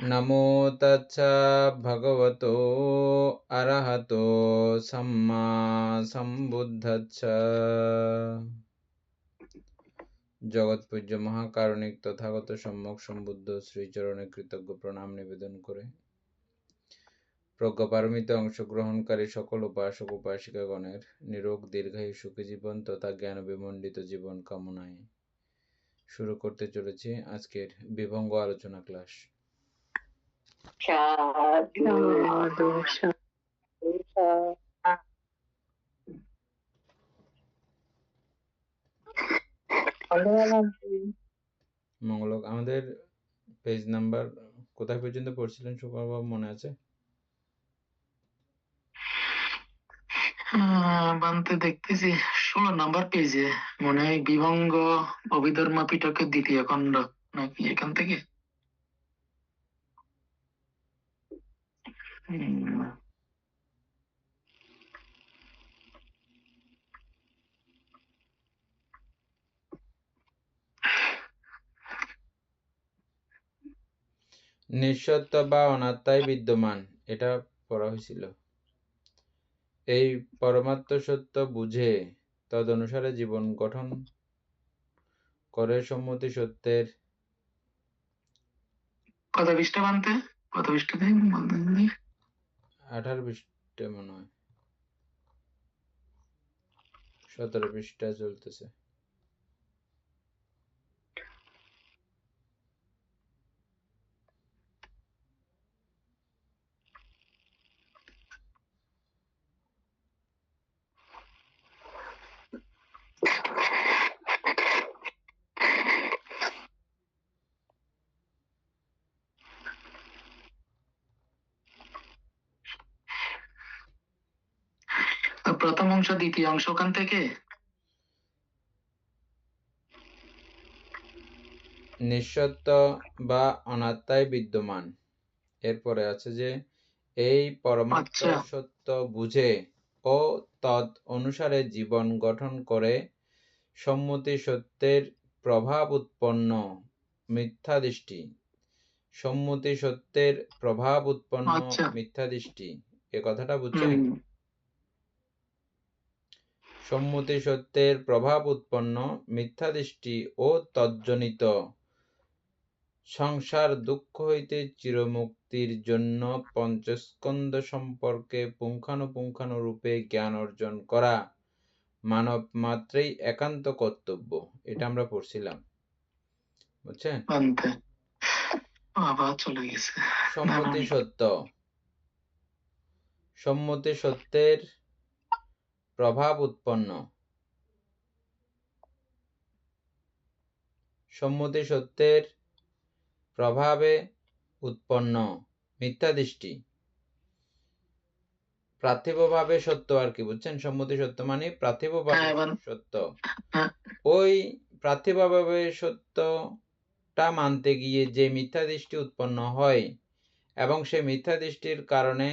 नमो तच्च भगवतो अरहतो सम्मा सम्बुद्धच्च। জগৎপূজ্য মহাকারণিক তথাগত সম্যক সম্বুদ্ধ শ্রীচরণে কৃতজ্ঞ প্রণাম নিবেদন করে প্রজ্ঞাপারমিতে অংশগ্রহণকারী সকল উপাসক উপাসিকাগণের নিরোগ দীর্ঘায়ু সুখী জীবন তথা জ্ঞান বিমণ্ডিত জীবন কামনায় শুরু করতে চলেছি আজকের বিভঙ্গ আলোচনা ক্লাস। মঙ্গলক আমাদের পেজ নাম্বার কোথায় পর্যন্ত পড়ছিলেন সুপ্রভাব মনে আছে? বানতে দেখতেছি 16 নাম্বার পেজে মনে হয় বিভঙ্গ অভিধর্মা পিটকের দ্বিতীয় খণ্ড নাকি এখান থেকে। নিঃসত্ত্ব বা অনাত্মায় বিদ্যমান, এটা পড়া হয়েছিল। এই পরমাত্ম সত্য বুঝে তদ অনুসারে জীবন গঠন করে সম্মতি সত্যের কত পৃষ্ঠা বানতে, কত পৃষ্ঠা দেয় 18 পৃষ্ঠা মনে হয়, 17 পৃষ্ঠা চলতেছে। প্রথম অংশ দ্বিতীয় অংশ ওখান থেকে। নিঃসত্ত্ব বা অনাত্মায় বিদ্যমান, এরপরে আছে যে এই পরমাত্ম সত্য বুঝে ও তদ অনুসারে জীবন গঠন করে সম্মতি সত্যের প্রভাব উৎপন্ন মিথ্যা দৃষ্টি। সম্মতি সত্যের প্রভাব উৎপন্ন মিথ্যা দৃষ্টি, এ কথাটা বুঝছেন? সম্মতি সত্যের প্রভাব উৎপন্ন মিথ্যা দৃষ্টি ও তজ্জনিত সংসার দুঃখ হইতে চিরমুক্তির জন্য পঞ্চস্কন্ধ সম্পর্কে পুঙ্খানুপুঙ্খানুরূপে জ্ঞান অর্জন করা মানব মাত্রেই একান্ত কর্তব্য। এটা আমরা পড়ছিলাম, বুঝছেন? সম্মতি সত্য, সম্মতি সত্যের প্রভাব উৎপন্ন, সম্মতি সত্যের প্রভাবে উৎপন্ন মিথ্যা দৃষ্টি পার্থিবভাবে সত্য আর কি, বুঝছেন? সম্মতি সত্য মানে পার্থিবভাবে সত্য। ওই পার্থিবভাবে সত্যটা মানতে গিয়ে যে মিথ্যা দৃষ্টি উৎপন্ন হয় এবং সেই মিথ্যা দৃষ্টির কারণে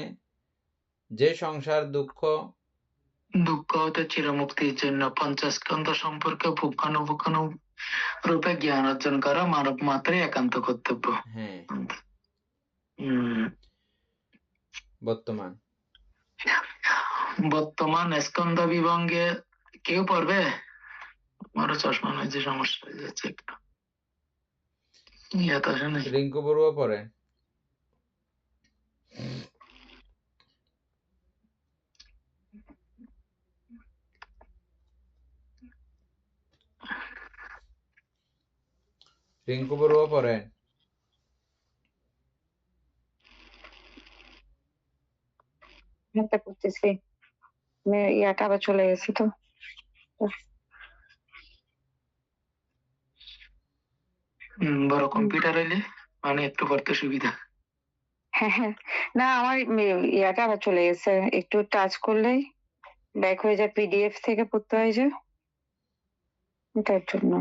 যে সংসার দুঃখ হতে চিরমুক্তির জন্য পঞ্চস্কন্ধ সম্পর্কে পুঙ্খানুপুঙ্খানু রূপে জ্ঞান অর্জন করা মানব মাত্রই একান্ত কর্তব্য। হ্যাঁ, বর্তমান স্কন্ধ বিভঙ্গে কেউ পড়বে? আমারও চশমা নয়, যে সমস্যা হয়ে যাচ্ছে একটু। রিঙ্কু বড়ুয়া পড়ে। রিঙ্কু বড়ুয়া পড়ে। করতেছি, ইয়াটা আবার চলে গেছে তো। বড় কম্পিউটার হইলে মানে একটু পড়তে সুবিধা। হ্যাঁ, না আমার ইয়াটা আবার চলে গেছে, একটু টাচ করলেই ব্যাক হয়ে যায়, পিডিএফ থেকে পড়তে হয় যে, এটার জন্য।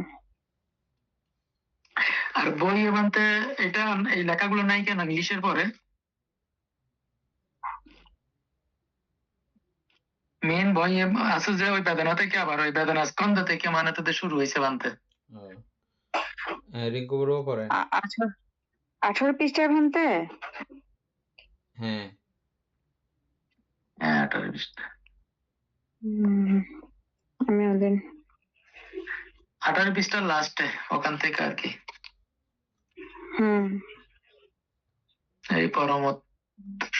আর বই বানতে এটা এই লেখাগুলো নাই কেন ইংলিশের পরে? মেন বই আছে যে ওই বেদনা থেকে, আবার ওই বেদনা স্কন্ধ থেকে মানে তাদের শুরু হয়েছে বানতে। রিঙ্কু বড়ুয়া পড়ে। আচ্ছা, 18 পৃষ্ঠার ভান্তে? হ্যাঁ, হ্যাঁ 18 পৃষ্ঠা। আমি ওদিন 18 পৃষ্ঠার লাস্টে ওখান থেকে আর কি। এই পরমত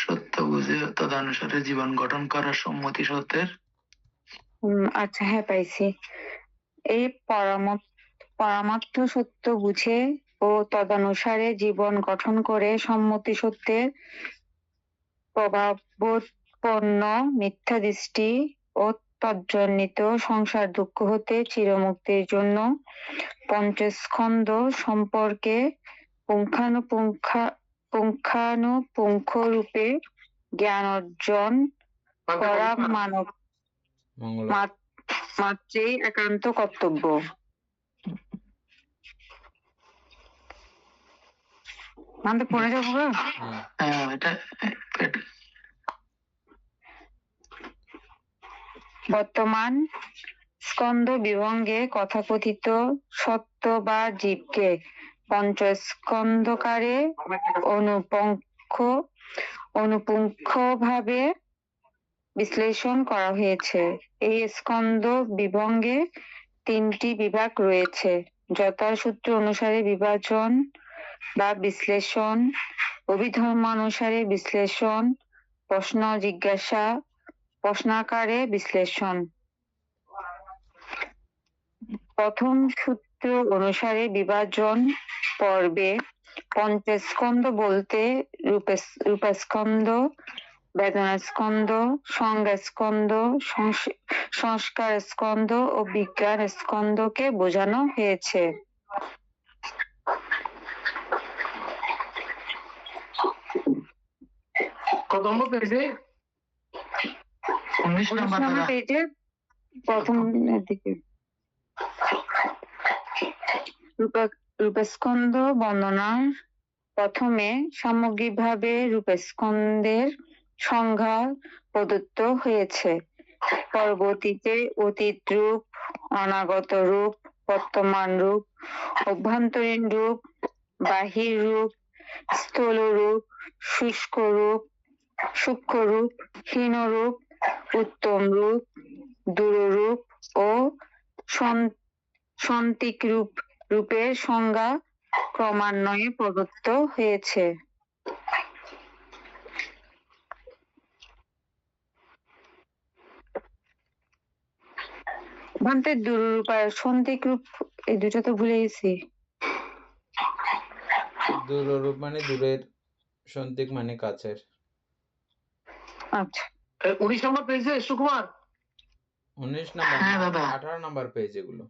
সত্য বুঝে তদনুসারে জীবন গঠন করার সম্মতি সত্যের। আচ্ছা, হ্যাঁ পাইছি। এই পরমার্থ সত্য বুঝে ও তদনুসারে জীবন গঠন করে সম্মতি সত্যের প্রভাবোৎপন্ন মিথ্যা দৃষ্টি ও তজ্জনিত সংসার দুঃখ হতে চিরমুক্তির জন্য পঞ্চস্কন্ধ সম্পর্কে পুঙ্খানুপুঙ্খরূপে জ্ঞান অর্জন করা মানব মঙ্গল। মাত্রেই একান্ত কর্তব্য। মানতে পড়ে যাবো গো? হ্যাঁ, এটা বর্তমান স্কন্ধ বিভঙ্গে কথাকথিত সত্য বা জীবকে পঞ্চস্কন্ধকারে অনুপুঙ্খভাবে বিশ্লেষণ করা হয়েছে। এই স্কন্ধ বিভঙ্গে 3টি বিভাগ রয়েছে, যথা সূত্র অনুসারে বিভাজন বা বিশ্লেষণ, অভিধর্মানুসারে বিশ্লেষণ, প্রশ্ন জিজ্ঞাসা, প্রশ্নাকারে বিশ্লেষণ। প্রথম সূত্র অনুসারে বিভাজন পর্বে পঞ্চস্কন্ধ বলতে রূপস্কন্ধ, বেদনাস্কন্ধ, সংজ্ঞাস্কন্ধ, সংস্কার স্কন্ধ ও বিজ্ঞান স্কন্ধকে বোঝানো হয়েছে। কত নম্বর পেজে? 19 নম্বর পেজে প্রথম দিকে। রূপস্কন্ধ বর্ণনার প্রথমে সামগ্রিকভাবে রূপস্কন্ধের সংজ্ঞা প্রদত্ত হয়েছে। পরবর্তীতে অতীত রূপ, অনাগত রূপ, বর্তমান রূপ, অভ্যন্তরীণ রূপ, বাহির রূপ, স্থূল রূপ, শুষ্ক রূপ, সূক্ষ্ম রূপ, হীন রূপ, উত্তম রূপ, দূররূপ ও সন্তিক রূপের সংজ্ঞা ক্রমান্বয়ে প্রদত্ত হয়েছে। ভান্তে দূররূপ আর সন্তিক রূপ এই দুটো তো ভুলে গেছি। দূররূপ মানে দূরের, সন্তিক মানে কাছের। আচ্ছা, 19 নম্বর পেজে সুকুমার। 19 নম্বর? হ্যাঁ দাদা, 18 নম্বর পেজ এগুলো।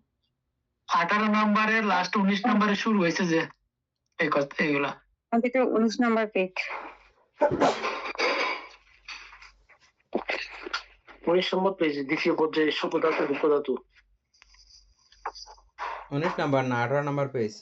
18 নম্বরে লাস্ট 19 নম্বরে শুরু হয়েছে যে এই কথা এইগুলা। এটা 19 নম্বর পেজ। 19 নম্বর পেজে দ্বিতীয় পর্যায়ে সুপদাতু রূপদাতু। 19 নম্বর না 18 নম্বর পেজ।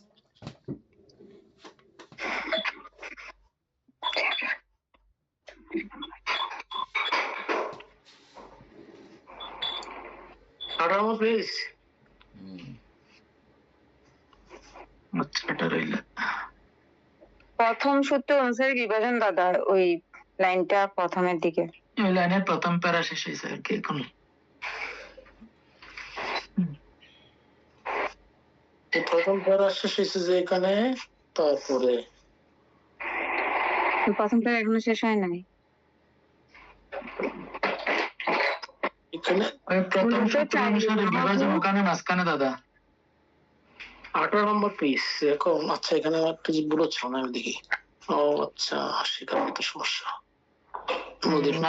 প্রথম সূত্র অনুসারে বিভাজন দাদা, ওই লাইনটা প্রথমের দিকে। ওই লাইনের প্রথম প্যারা শেষ হয়েছে আর কি। এখন প্রথম প্যারা শেষ হয়েছে যে এখানে, তারপরে প্রথম প্যারা এখনো শেষ হয় নাই। এখানে প্রথম সূত্র অনুসারে বিভাজন ওখানে মাঝখানে দাদা 18 নম্বর পেজ এখন। আচ্ছা, এখানে একটা যে বুড়ো ছিল না দেখি। ও আচ্ছা, সেখানে তো সমস্যা।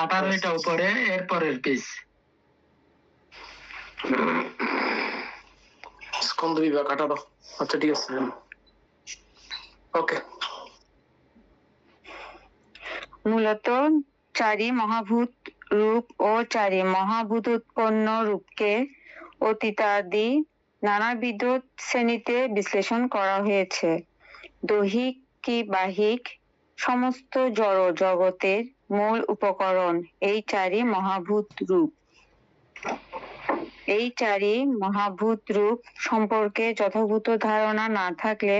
18 উপরে, এরপরের পেজ স্কন্ধ বিভাগ 18। আচ্ছা ঠিক আছে, ওকে। মূলত 4 মহাভূত রূপ ও 4 মহাভূত উৎপন্ন রূপকে অতীতাদি নানাবিধ শ্রেণীতে বিশ্লেষণ করা হয়েছে। দৈহিক কি বাহিক সমস্ত জড় জগতের মূল উপকরণ এই 4 মহাভূত রূপ। এই 4 মহাভূত রূপ সম্পর্কে যথাযথ ধারণা না থাকলে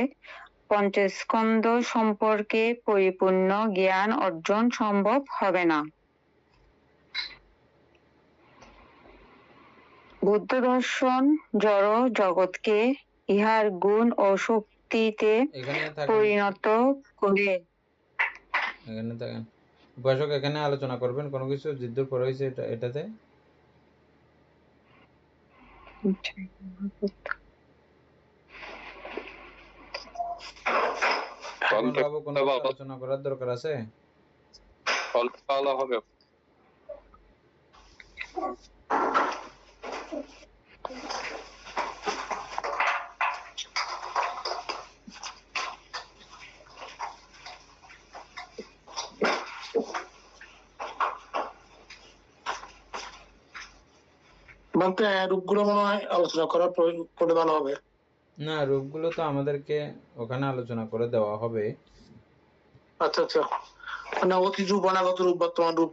পঞ্চস্কন্ধ সম্পর্কে পরিপূর্ণ জ্ঞান অর্জন সম্ভব হবে না। বুদ্ধ দর্শন জড় জগৎকে ইহার গুণ ও শক্তিতে পরিণত করে। এখানে থাকেন উপাসক, এখানে আলোচনা করবেন কোনো কিছু জিদ্দুর পরে হয়েছে এটাতে। বাবু কোনো আলোচনা করার দরকার আছে? ভালো হবে। বলতে রূপগুলো মনে হয় আলোচনা করার করে ভালো হবে। না, রূপগুলো তো আমাদেরকে ওখানে আলোচনা করে দেওয়া হবে। আচ্ছা আচ্ছা, মানে অতীত রূপ, অনাগত রূপ, বর্তমান রূপ।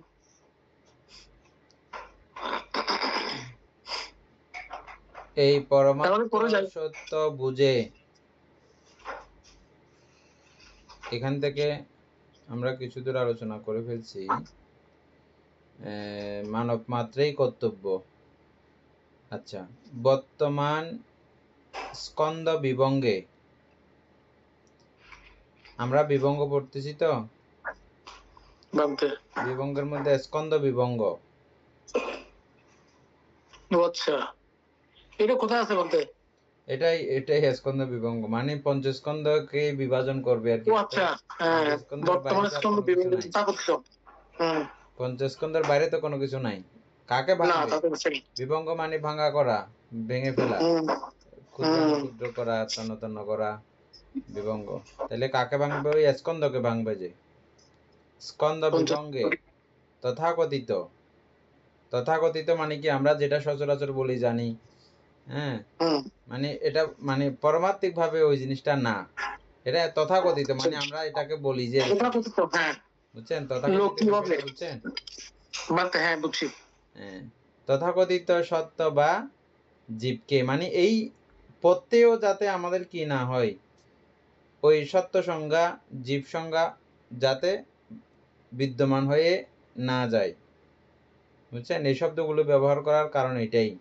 এই পরমাত্ম সত্য বুঝে এখান থেকে আমরা কিছু দূর আলোচনা করে ফেলছি। মানব মাত্রেই কর্তব্য। আচ্ছা, বর্তমান স্কন্দ বিভঙ্গে আমরা বিভঙ্গ পড়তেছি তো, বিভঙ্গের মধ্যে স্কন্দ বিভঙ্গ। আচ্ছা, এটা কোথায় আছে বলতে? এটাই স্কন্দ বিভঙ্গ, মানে পঞ্চস্কন্ধকে বিভাজন করবে আর কি। আচ্ছা, বর্তমান স্কন্দ বিভঙ্গ তা করছো। পঞ্চস্কন্ধের বাইরে তো কোনো কিছু নাই। কাকে ভাঙবে? বিভঙ্গ মানে ভাঙা করা, ভেঙে ফেলা, ক্ষুদ্র ক্ষুদ্র করা, তন্ন তন্ন করা, বিভঙ্গ। তাহলে কাকে ভাঙবে? ওই স্কন্ধকে ভাঙবে। যে স্কন্দ বিভঙ্গে তথাকথিত মানে কি আমরা যেটা সচরাচর বলি জানি, হ্যাঁ, মানে এটা মানে পারমার্থিক ভাবে ওই জিনিসটা না, এটা তথাকথিত মানে আমরা এটাকে বলি যে, বুঝছেন? তথাকথিত বুঝছেন? হ্যাঁ, বুঝছি। হ্যাঁ, তথাকথিত সত্য বা জীবকে, মানে এই প্রত্যেও যাতে আমাদের কি না হয়, ওই সত্য সংজ্ঞা জীব সংজ্ঞা যাতে বিদ্যমান হয়ে না যায়, বুঝছেন? এই শব্দগুলো ব্যবহার করার কারণ এটাই।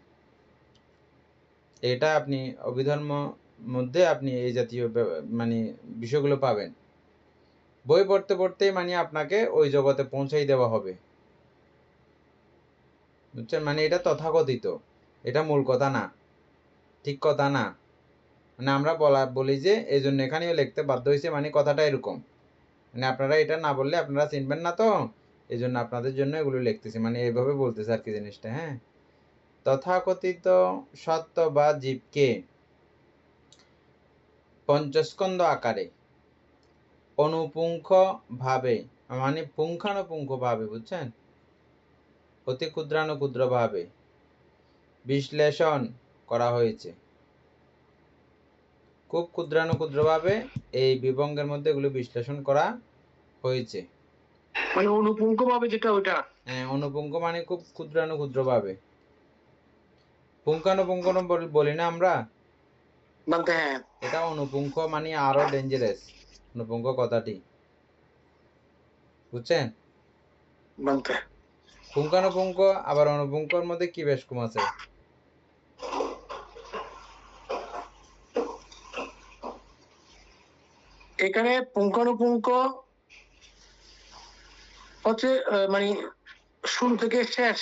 এটা আপনি অভিধর্ম মধ্যে আপনি এই জাতীয় মানে বিষয়গুলো পাবেন। বই পড়তে পড়তে মানে আপনাকে ওই জগতে পৌঁছাই দেওয়া হবে, বুঝছেন? মানে এটা তথাকথিত, এটা মূল কথা না, ঠিক কথা না। মানে আমরা বলি যে এই জন্য এখানেও লিখতে বাধ্য হয়েছে, মানে কথাটা এরকম, মানে আপনারা এটা না বললে আপনারা চিনবেন না, তো এই জন্য আপনাদের জন্য এগুলো লিখতেছি, মানে এইভাবে বলতেছে আর কি জিনিসটা। হ্যাঁ, তথাকথিত সত্য বা জীবকে পঞ্চস্কন্ধ আকারে অনুপুঙ্খ ভাবে, মানে পুঙ্খানুপুঙ্খ ভাবে, বুঝছেন, অতি ক্ষুদ্রানুক্ষুদ্র ভাবে বিশ্লেষণ করা হয়েছে। খুব ক্ষুদ্রানুক্ষুদ্র ভাবে এই বিভঙ্গের মধ্যে এগুলো বিশ্লেষণ করা হয়েছে। মানে অনুপুঙ্খ ভাবে যেটা ওটা, হ্যাঁ, অনুপুঙ্খ মানে খুব ক্ষুদ্রানুক্ষুদ্র ভাবে। পুঙ্খানুপুঙ্খ বলি না আমরা, হ্যাঁ, এটা অনুপুঙ্খ মানে আরো ডেঞ্জারাস অনুপুঙ্খ কথাটি, বুঝছেন? পুঙ্খানুপুঙ্খ আবার অনুপুঙ্খর মধ্যে কি বেশ কম আছে? এখানে পুঙ্খানুপুঙ্খ হচ্ছে মানে শুরু থেকে শেষ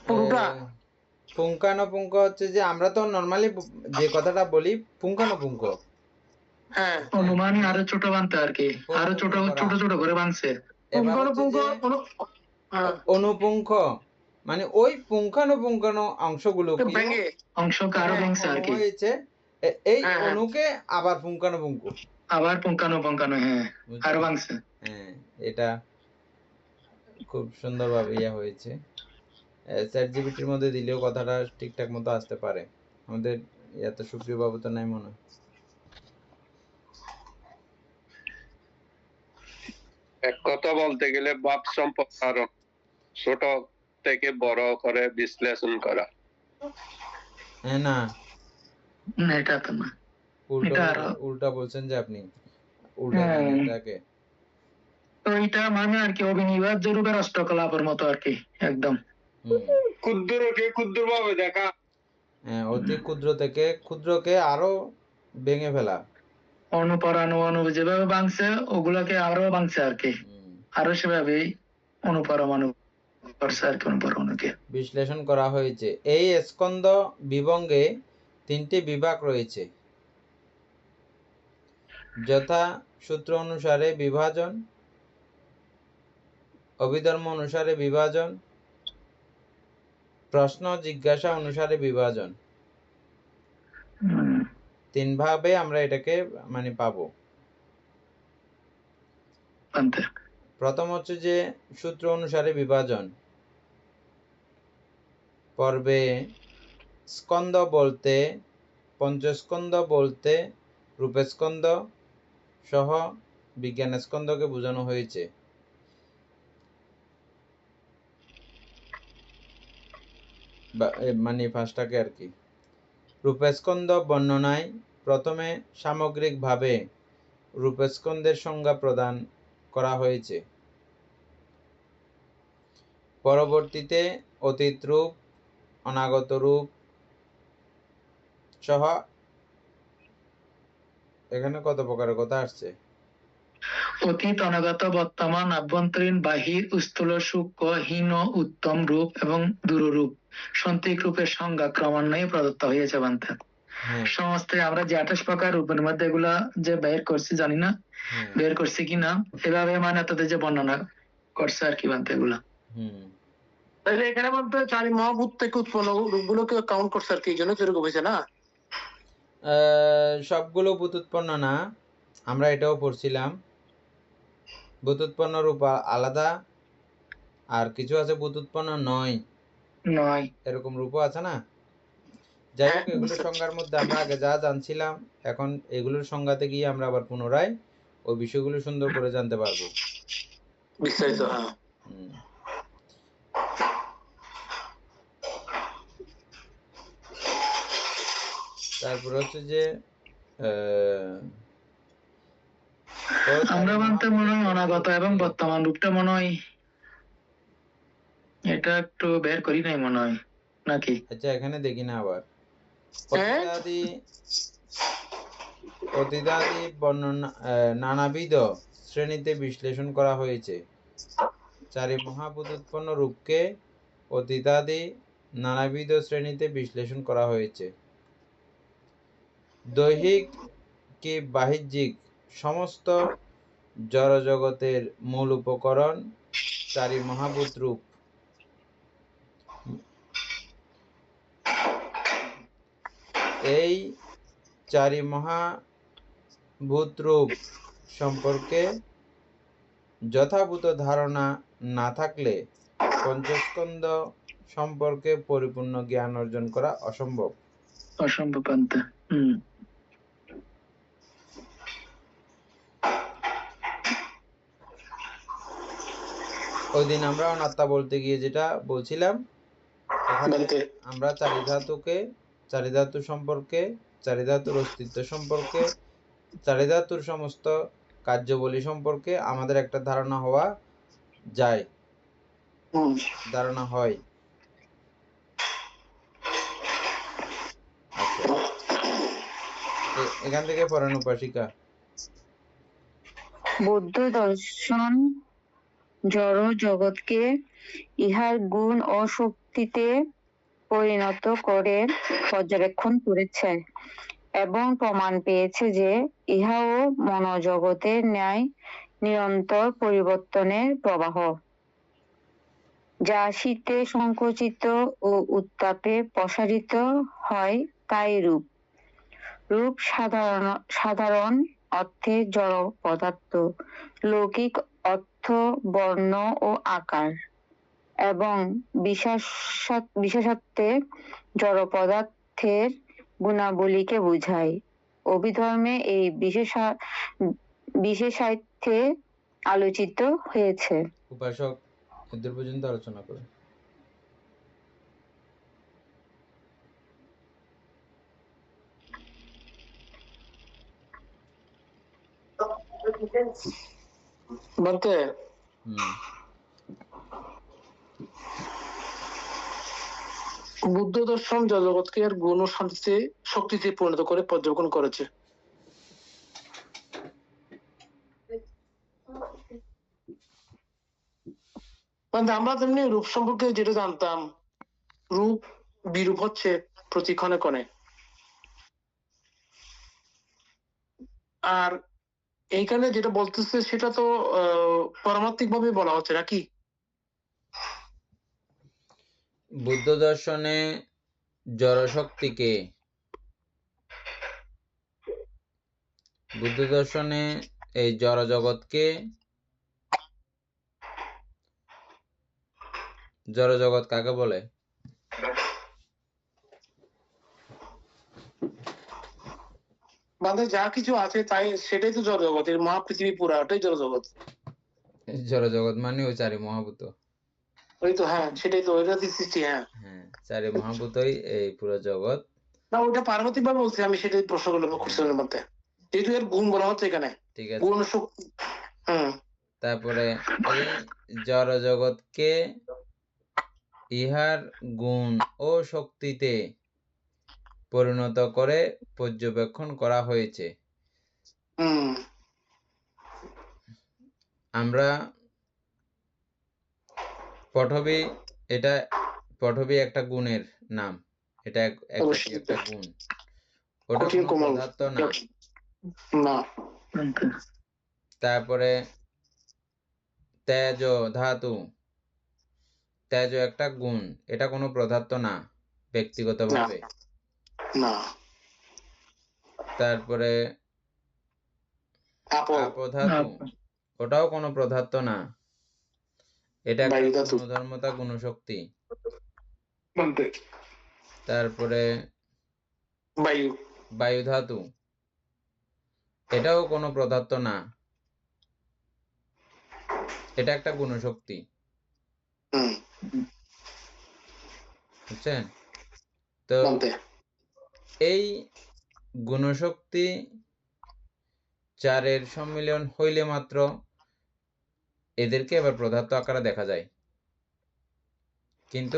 পুরোটা। পুঙ্খানুপুঙ্খ হচ্ছে যে আমরা তো নরমালি যে কথাটা বলি পুঙ্খানুপুঙ্খ, হ্যাঁ, অনুমানই আরো ছোট বানতে আর কি, আরো ছোট ছোট ছোট করে বানছে। অনুপুঙ্খ মানে ওই পুঙ্খানুপুঙ্খানু অংশগুলো আরো ভাঙছে আর কি হয়েছে, এই অনুকে আবার পুঙ্খানুপুঙ্খ, আবার পুঙ্খানুপুঙ্খানু, হ্যাঁ, আরো ভাঙছে। হ্যাঁ, এটা খুব সুন্দরভাবে ইয়া হয়েছে। চ্যাটজিপিটির মধ্যে দিলেও কথাটা ঠিকঠাক মতো আসতে পারে। আমাদের ইয়াতে সুপ্রিয় বাবু তো নাই মনে। এক কথা বলতে গেলে ভাব সম্প্রসারণ, ছোট থেকে বড় করে বিশ্লেষণ করা। হ্যাঁ, না এটা তো না, উল্টো এটা আরো উল্টা বলছেন যে আপনি উল্টা হ্যাঁ, এটাকে তো এটা মানে আর কি অবিনির্বাচ্য রূপের অষ্টকলাপের মতো আর কি একদম। ক্ষুদ্রকে ক্ষুদ্রভাবে দেখা। হ্যাঁ, অতি ক্ষুদ্র থেকে ক্ষুদ্রকে আরো ভেঙে ফেলা। অনুপরাণু অণু যেভাবে ভাঙছে ওগুলোকে আরো ভাঙছে আর কি, আরো সেভাবেই অনুপরমাণু করছে আর কি, অনুপরমাণুকে। বিশ্লেষণ করা হয়েছে। এই স্কন্দ বিভঙ্গে 3টি বিভাগ রয়েছে, যথা সূত্র অনুসারে বিভাজন, অভিধর্ম অনুসারে বিভাজন, প্রশ্ন জিজ্ঞাসা অনুসারে বিভাজন। 3 ভাবে আমরা এটাকে মানে পাবো। প্রথম হচ্ছে যে সূত্র অনুসারে বিভাজন। পর্বে স্কন্দ বলতে পঞ্চস্কন্দ বলতে রূপস্কন্দ সহ বিজ্ঞান স্কন্দকে বোঝানো হয়েছে। মানে পাঁচটাকে আর কি। রূপস্কন্দ বর্ণনায় প্রথমে সামগ্রিকভাবে রূপস্কন্দের সংজ্ঞা প্রদান করা হয়েছে, পরবর্তীতে অতীত রূপ, অনাগত রূপ সহ এখানে কত প্রকারের কথা আসছে? অতীত, অনাগত, বর্তমান, আভ্যন্তরীণ, বাহির, স্থূল, সূক্ষ্ম, হীন, উত্তম রূপ এবং দূররূপ সন্ত্রিক রূপের সংজ্ঞা ক্রমান্বয়ে প্রদত্ত হয়েছে বান্তে। সমস্ত আমরা যে 28 প্রকার রূপের মধ্যে এগুলা যে বের করছি জানি না বের করছি কিনা, এভাবে মানে তাদের যে বর্ণনা করছে আর কি বান্তে এগুলা। তাহলে এখানে বলতে চারি মহাভূত থেকে উৎপন্ন রূপগুলোকে কাউন্ট করছে আর কি, এই জন্য যেরকম হয়েছে না। সবগুলো ভূত উৎপন্ন না, আমরা এটাও পড়ছিলাম। ভূত উৎপন্ন রূপ আলাদা, আর কিছু আছে ভূত উৎপন্ন নয় এরকম রূপও আছে না। যাই হোক, এগুলোর সংজ্ঞার মধ্যে আমরা আগে যা জানছিলাম, এখন এগুলোর সংজ্ঞাতে গিয়ে আমরা আবার পুনরায় ওই বিষয়গুলো সুন্দর করে জানতে পারবো বিস্তারিত। তারপর হচ্ছে যে আমরা মানতে মনে হয় অনাগত এবং বর্তমান রূপটা মনে হয় এটা একটু বের করি নাই মনে হয় নাকি। আচ্ছা, এখানে দেখি না আবার। অতীতাদি বর্ণনা নানাবিধ শ্রেণীতে বিশ্লেষণ করা হয়েছে। চারি মহাভূত উৎপন্ন রূপকে অতীতাদি নানাবিধ শ্রেণীতে বিশ্লেষণ করা হয়েছে। দৈহিক কি বাহ্যিক সমস্ত জড়জগতের মূল উপকরণ চারি মহাভূত রূপ। এই চারি মহাভূত রূপ সম্পর্কে যথাযথ ধারণা না থাকলে পঞ্চস্কন্দ সম্পর্কে পরিপূর্ণ জ্ঞান অর্জন করা অসম্ভব। ওই দিন আমরা অনাত্মা বলতে গিয়ে যেটা বলছিলাম, আমরা চারিধাতু সম্পর্কে, চারিধাতুর অস্তিত্ব সম্পর্কে, চারিধাতুর সমস্ত কার্যাবলী সম্পর্কে আমাদের একটা ধারণা হওয়া যায়, ধারণা হয়। আচ্ছা, এখান থেকে পড়েন উপাসিকা। বৌদ্ধ দর্শন জড় জগৎকে ইহার গুণ ও শক্তিতে পরিণত করে পর্যবেক্ষণ করেছে এবং প্রমাণ পেয়েছে যে ইহাও মনোজগতের ন্যায় নিরন্তর পরিবর্তনের প্রবাহ, যা শীতে সংকুচিত ও উত্তাপে প্রসারিত হয় তাই রূপ। রূপ সাধারণ অর্থে জড় পদার্থ, লৌকিক অর্থ বর্ণ ও আকার, এবং বিশেষত্বে জড় পদার্থের গুণাবলীকে বোঝায়। অভিধর্মে এই বিশেষার্থে আলোচিত হয়েছে। উপাসক এদের পর্যন্ত আলোচনা করে। বলতে হুম বুদ্ধ দর্শন জগৎকে এর গুণ ও শক্তিতে পরিণত করে পর্যবেক্ষণ করেছে। মানে আমরা তেমনি রূপ সম্পর্কে যেটা জানতাম, রূপ বিরূপ হচ্ছে প্রতি ক্ষণে ক্ষণে, আর এইখানে যেটা বলতেছে সেটা তো পারমাত্মিক ভাবে বলা হচ্ছে নাকি? বুদ্ধ দর্শনে জড়শক্তিকে, বুদ্ধ দর্শনে এই জড় জগৎকে, জড় জগৎ কাকে বলে? মানে যা কিছু আছে তাই সেটাই তো জড় জগৎ, এর মহাপৃথিবী পুরাটাই জড় জগৎ। জড় জগৎ মানে ওই চারি মহাভূত। ওই তো, হ্যাঁ সেটাই তো, ওইটা সৃষ্টি। হ্যাঁ হ্যাঁ, চারি মহাভূতই এই পুরো জগৎ। না, ওইটা পার্বতী ভাবে বলছি আমি, সেটাই প্রশ্ন করলাম কোশ্চেনের মধ্যে, যেহেতু এর গুণ বলা হচ্ছে এখানে, ঠিক আছে। গুণ শক্তি। তারপরে এই জড় জগৎকে ইহার গুণ ও শক্তিতে পরিণত করে পর্যবেক্ষণ করা হয়েছে। আমরা পঠবী, এটা পঠবী একটা গুণের নাম, এটা একটা গুণ, ওটা কোনো পদার্থ না। তারপরে তেজ ধাতু, তেজ একটা গুণ, এটা কোনো পদার্থ না ব্যক্তিগতভাবে। তারপরে আপ ধাতু, ওটাও কোনো পদার্থ না, এটা একটা গুণধর্মতা গুণশক্তি। তারপরে বায়ু ধাতু, এটাও কোনো পদার্থ না, এটা একটা গুণশক্তি। বুঝছেন? তো এই গুণশক্তি চারের সম্মিলন হইলে মাত্র এদেরকে এবার পদার্থ আকারে দেখা যায়, কিন্তু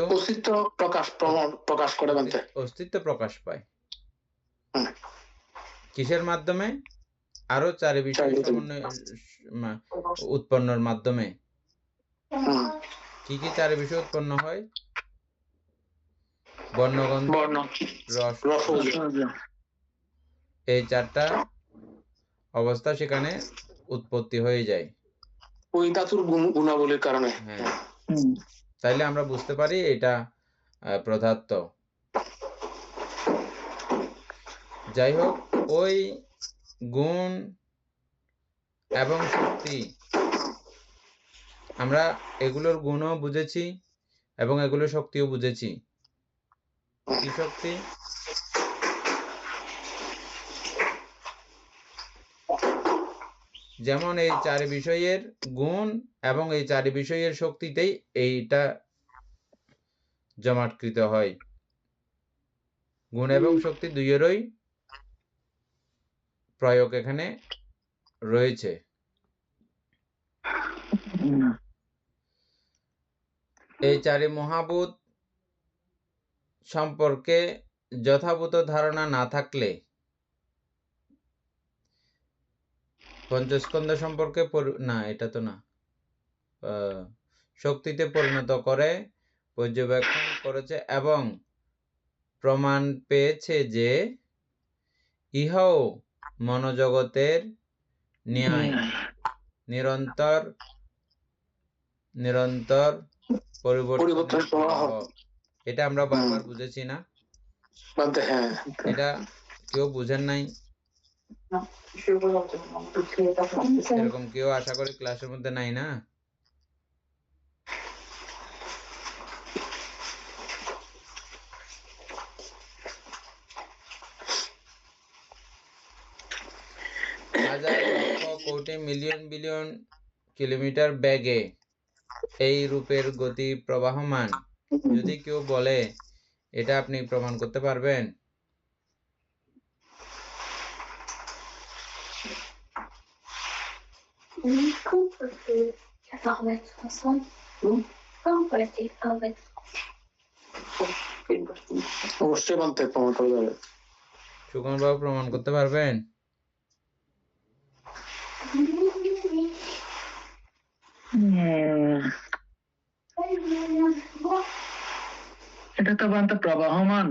অস্তিত্ব প্রকাশ পায় কিসের মাধ্যমে? আরো চারি বিষয় সমন্বয় উৎপন্নর মাধ্যমে। কি কি চারি বিষয় উৎপন্ন হয়? বর্ণগন্ধ, রস, এই চারটা অবস্থা সেখানে উৎপত্তি হয়ে যায় ওই ধাতুর গুণাবলীর কারণে। হ্যাঁ, তাইলে আমরা বুঝতে পারি এটা পদার্থ। যাই হোক, ওই গুণ এবং শক্তি, আমরা এগুলোর গুণও বুঝেছি এবং এগুলোর শক্তিও বুঝেছি। কি শক্তি? যেমন এই চারি বিষয়ের গুণ এবং এই চারি বিষয়ের শক্তিতেই এইটা জমাটকৃত হয়। গুণ এবং শক্তি দুইয়েরই প্রয়োগ এখানে রয়েছে। এই চারি মহাভূত সম্পর্কে যথাযথ ধারণা না থাকলে, পঞ্চস্কন্ধ সম্পর্কে না, এটা তো না, শক্তিতে পরিণত করে পর্যবেক্ষণ করেছে এবং প্রমাণ পেয়েছে যে ইহাও মনোজগতের ন্যায় নিরন্তর পরিবর্তন। এটা আমরা বারবার বুঝেছি না? এটা কেউ বুঝেন নাই এরকম কেউ আশা করি ক্লাসের মধ্যে নাই না? হাজার lakh crore million billion kilometre বেগে এই রূপের গতি প্রবাহমান। যদি কেউ বলে এটা আপনি প্রমাণ করতে পারবেন? অবশ্যই বানতে প্রমাণ করা যাবে। সুকন বাবু প্রমাণ করতে পারবেন? এটা তো বানতে প্রবাহমান,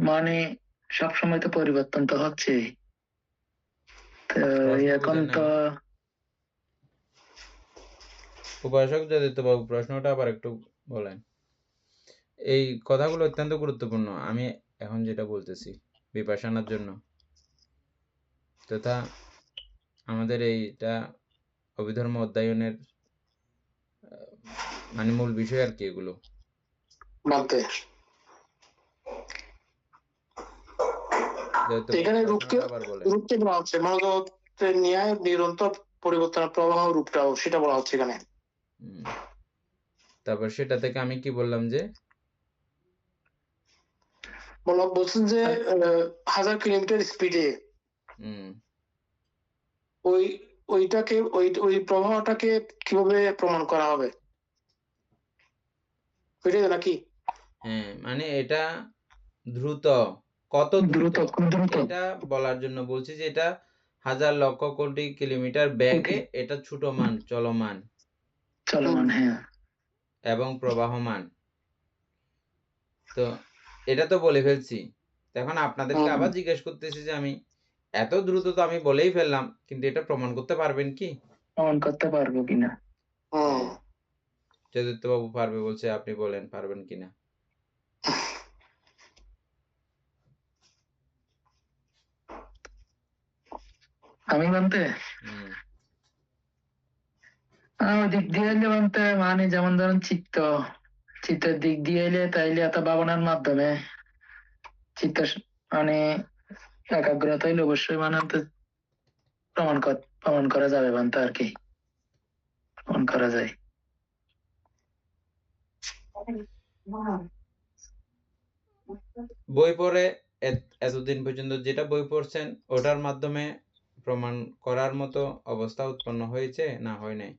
মানে সবসময় তো পরিবর্তন তো হচ্ছে, তো প্রশ্ন এখন বুঝেন তো নাই। উপাসক যাদিত্য বাবু প্রশ্নটা আবার একটু বলেন। এই কথাগুলো অত্যন্ত গুরুত্বপূর্ণ, আমি এখন যেটা বলতেছি বিপাশানার জন্য তথা আমাদের এইটা অভিধর্ম অধ্যয়নের মানে মূল বিষয় আর কি এগুলো মানতে। যাদিত্য এখানে বাবু রূপকে প্রশ্নটা আবার বলেন। রূপকে বলা হচ্ছে মনোজগতের ন্যায় নিরন্তর পরিবর্তনের প্রবাহ রূপটাও সেটা বলা হচ্ছে এখানে। তারপর সেটা থেকে আমি কি বললাম যে বলছেন যে 1000 কিলোমিটার স্পিডে ওইটাকে ওই প্রবাহটাকে কিভাবে প্রমাণ করা হবে ওইটাই নাকি? হ্যাঁ, মানে এটা দ্রুত, কত দ্রুত এটা বলার জন্য বলছি যে এটা 1000 লক্ষ কোটি কিলোমিটার বেগে এটা ছোট মান চলমান হ্যাঁ, এবং প্রবাহমান। তো এটা তো বলে ফেলছি, এখন আপনাদেরকে আবার জিজ্ঞেস করতেছি যে আমি এত দ্রুত তো আমি বলেই ফেললাম, কিন্তু এটা প্রমাণ করতে পারবেন কি? প্রমাণ করতে পারবো কিনা? চতুর্থ বাবু পারবে বলছে, আপনি বলেন পারবেন কিনা। আমি মানতে দিক দিয়ে এলে মানতে, মানে যেমন ধরেন চিত্তের দিক দিয়ে এলে তাইলে এত ভাবনার মাধ্যমে চিত্ত মানে একাগ্রতা হইলে অবশ্যই মানাতে প্রমাণ করা যাবে মানতে আর কি, প্রমাণ করা যায়। বই পড়ে এতদিন পর্যন্ত যেটা বই পড়ছেন ওটার মাধ্যমে প্রমাণ করার মতো অবস্থা উৎপন্ন হয়েছে না হয় নাই?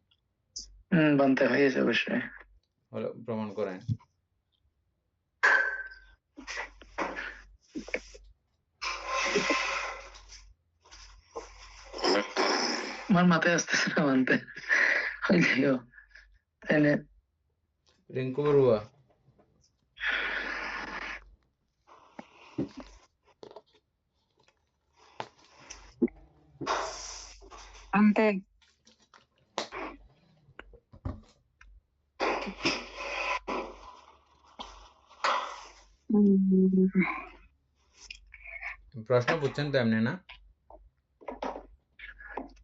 বানতে হয়েছে অবশ্যই। প্রমাণ করেন। আমার মাথায় আসতেছে না মানতে, হইলেও তাইলে রিঙ্কু বড়ুয়া আনতে প্রশ্ন বুঝছেন তো এমনি না?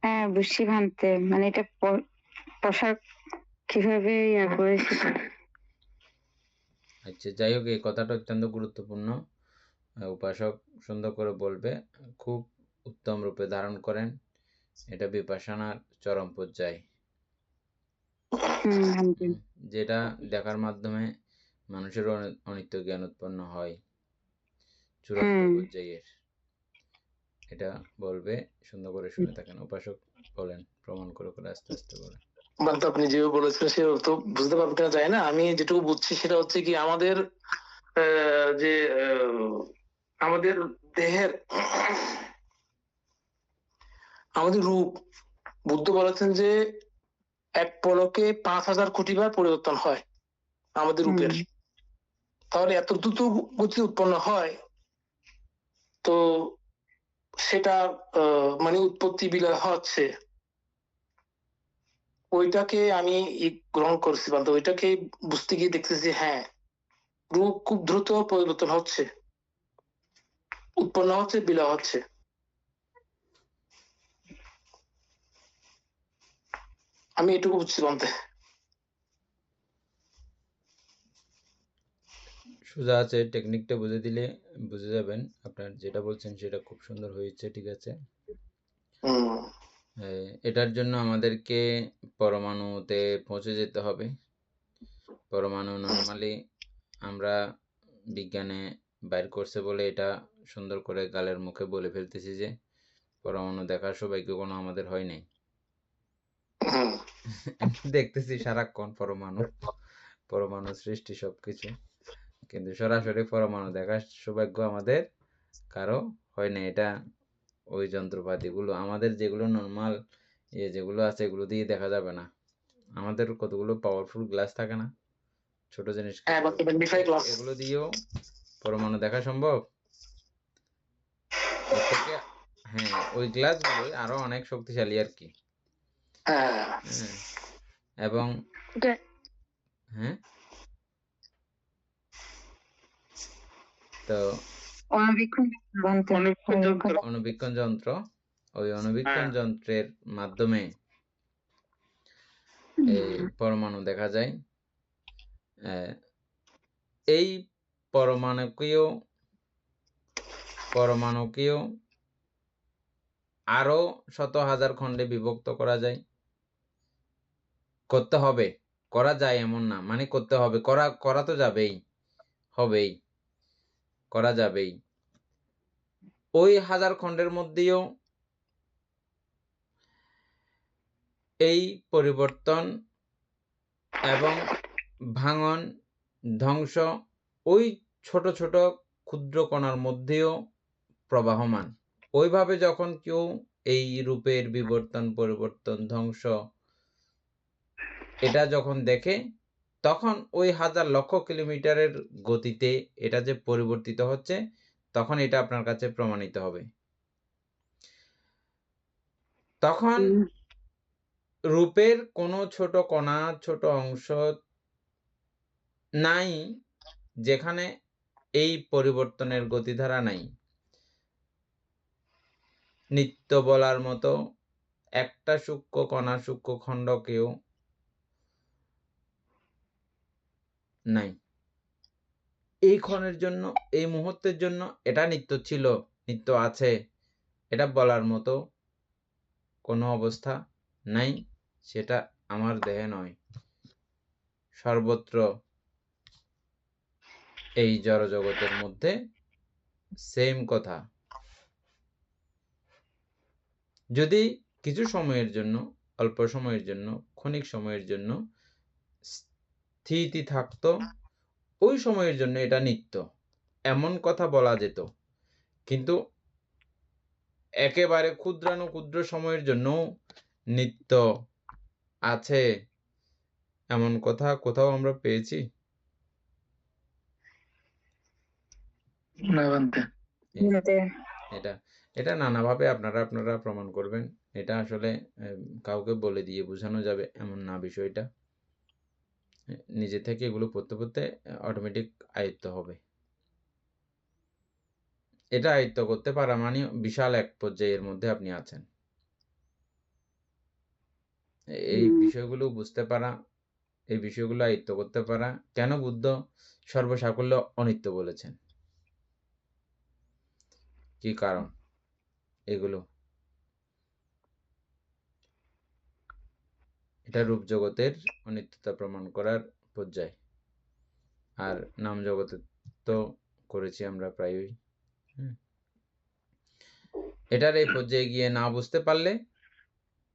হ্যাঁ বুঝছি ভান্তে, মানে এটা পোশাক কিভাবে করেছি। আচ্ছা, যাই হোক, এই কথাটা অত্যন্ত গুরুত্বপূর্ণ, উপাসক সুন্দর করে বলবে, খুব উত্তম রূপে ধারণ করেন, এটা বিপাশানার চরম পর্যায়, যেটা দেখার মাধ্যমে মানুষের অনিত্য জ্ঞান উৎপন্ন হয়, চূড়ান্ত পর্যায়ের। এটা বলবে, সুন্দর করে শুনে থাকেন। উপাসক বলেন, প্রমাণ করে করে আস্তে আস্তে বলেন। আপনি যেভাবে বলেছেন সে তো বুঝতে পারবেন কিনা যায় না, আমি যেটুকু বুঝছি সেটা হচ্ছে কি আমাদের যে আমাদের দেহের আমাদের রূপ, বুদ্ধ বলেছেন যে এক পলকে 5000 কোটি বার পরিবর্তন হয় আমাদের রূপের। তাহলে এত দ্রুত গতি উৎপন্ন হয়, তো সেটা মানে উৎপত্তি বিলয় হচ্ছে, ওইটাকে আমি গ্রহণ করছি, বলতে ওইটাকে বুঝতে গিয়ে দেখতেছি হ্যাঁ রূপ খুব দ্রুত পরিবর্তন হচ্ছে, উৎপন্ন হচ্ছে, বিলয় হচ্ছে। আমি এটুকু বুঝছি বলতে। সোজা আছে, টেকনিকটা বুঝে দিলে বুঝে যাবেন। আপনার যেটা বলছেন সেটা খুব সুন্দর হয়েছে, ঠিক আছে। এটার জন্য আমাদেরকে পরমাণুতে পৌঁছে যেতে হবে। পরমাণু নর্মালি আমরা বিজ্ঞানে বাইর করছে বলে এটা সুন্দর করে গালের মুখে বলে ফেলতেছি যে পরমাণু দেখার সৌভাগ্য কোনো আমাদের হয় নাই। হুম। দেখতেছি সারাক্ষণ পরমাণু সৃষ্টি সবকিছু, কিন্তু সরাসরি পরমাণু দেখার সৌভাগ্য আমাদের কারো হয় না। এটা ওই যন্ত্রপাতিগুলো আমাদের যেগুলো নর্মাল যেগুলো আছে এগুলো দিয়ে দেখা যাবে না। আমাদের কতগুলো পাওয়ারফুল গ্লাস থাকে না, ছোট জিনিস, হ্যাঁ, বাকি ম্যাগনিফাই গ্লাস। এগুলো দিয়েও পরমাণু দেখা সম্ভব। এর থেকে হ্যাঁ, ওই গ্লাসগুলো আরো অনেক শক্তিশালী আর কি। হ্যাঁ, হ্যাঁ, এবং হ্যাঁ, তো অণুবীক্ষণ অণুবীক্ষণ যন্ত্র, ওই অণুবীক্ষণ যন্ত্রের মাধ্যমে এই পরমাণু দেখা যায়। এই পরমাণুকেও আরো শত হাজার খণ্ডে বিভক্ত করা যায়। করতে হবে, করা যায় এমন না, মানে করতে হবে, করা তো যাবেই, হবেই, করা যাবেই। ওই হাজার খণ্ডের মধ্যেও এই পরিবর্তন এবং ভাঙন, ধ্বংস ওই ছোট ছোট ক্ষুদ্র কণার মধ্যেও প্রবাহমান। ওইভাবে যখন কেউ এই রূপের বিবর্তন, পরিবর্তন, ধ্বংস এটা যখন দেখে, তখন ওই হাজার লক্ষ কিলোমিটারের গতিতে এটা যে পরিবর্তিত হচ্ছে, তখন এটা আপনার কাছে প্রমাণিত হবে। তখন রূপের কোনো ছোট কণা, ছোট অংশ নাই যেখানে এই পরিবর্তনের গতিধারা নাই। নিত্য বলার মতো একটা সূক্ষ্ম কণা, সূক্ষ্ম খণ্ডকেও নাই। এই ক্ষণের জন্য, এই মুহূর্তের জন্য এটা নিত্য ছিল, নিত্য আছে, এটা বলার মতো কোনো অবস্থা নাই। সেটা আমার দেহে নয়, সর্বত্র এই জড়জগতের মধ্যে সেম কথা। যদি কিছু সময়ের জন্য, অল্প সময়ের জন্য, ক্ষণিক সময়ের জন্য স্থিতি থাকতো, ওই সময়ের জন্য এটা নিত্য, এমন কথা বলা যেত। কিন্তু একেবারে ক্ষুদ্রাণু ক্ষুদ্র সময়ের জন্য নিত্য আছে এমন কথা কোথাও আমরা পেয়েছি? এটা নানাভাবে আপনারা প্রমাণ করবেন। এটা আসলে কাউকে বলে দিয়ে বোঝানো যাবে এমন না বিষয়টা। নিজে থেকে এগুলো পড়তে পড়তে অটোমেটিক আয়ত্ত হবে। এটা আয়ত্ত করতে পারা মানে বিশাল এক পর্যায়ের মধ্যে আপনি আছেন। এই বিষয়গুলো বুঝতে পারা, এই বিষয়গুলো আয়ত্ত করতে পারা। কেন বুদ্ধ সর্বসাকল্য অনিত্য বলেছেন? কি কারণ? এগুলো এটা রূপ জগতের অনিত্যতা প্রমাণ করার পর্যায়। আর নাম জগতে তো করেছি আমরা প্রায়ই। এটার এই পর্যায়ে গিয়ে না বুঝতে পারলে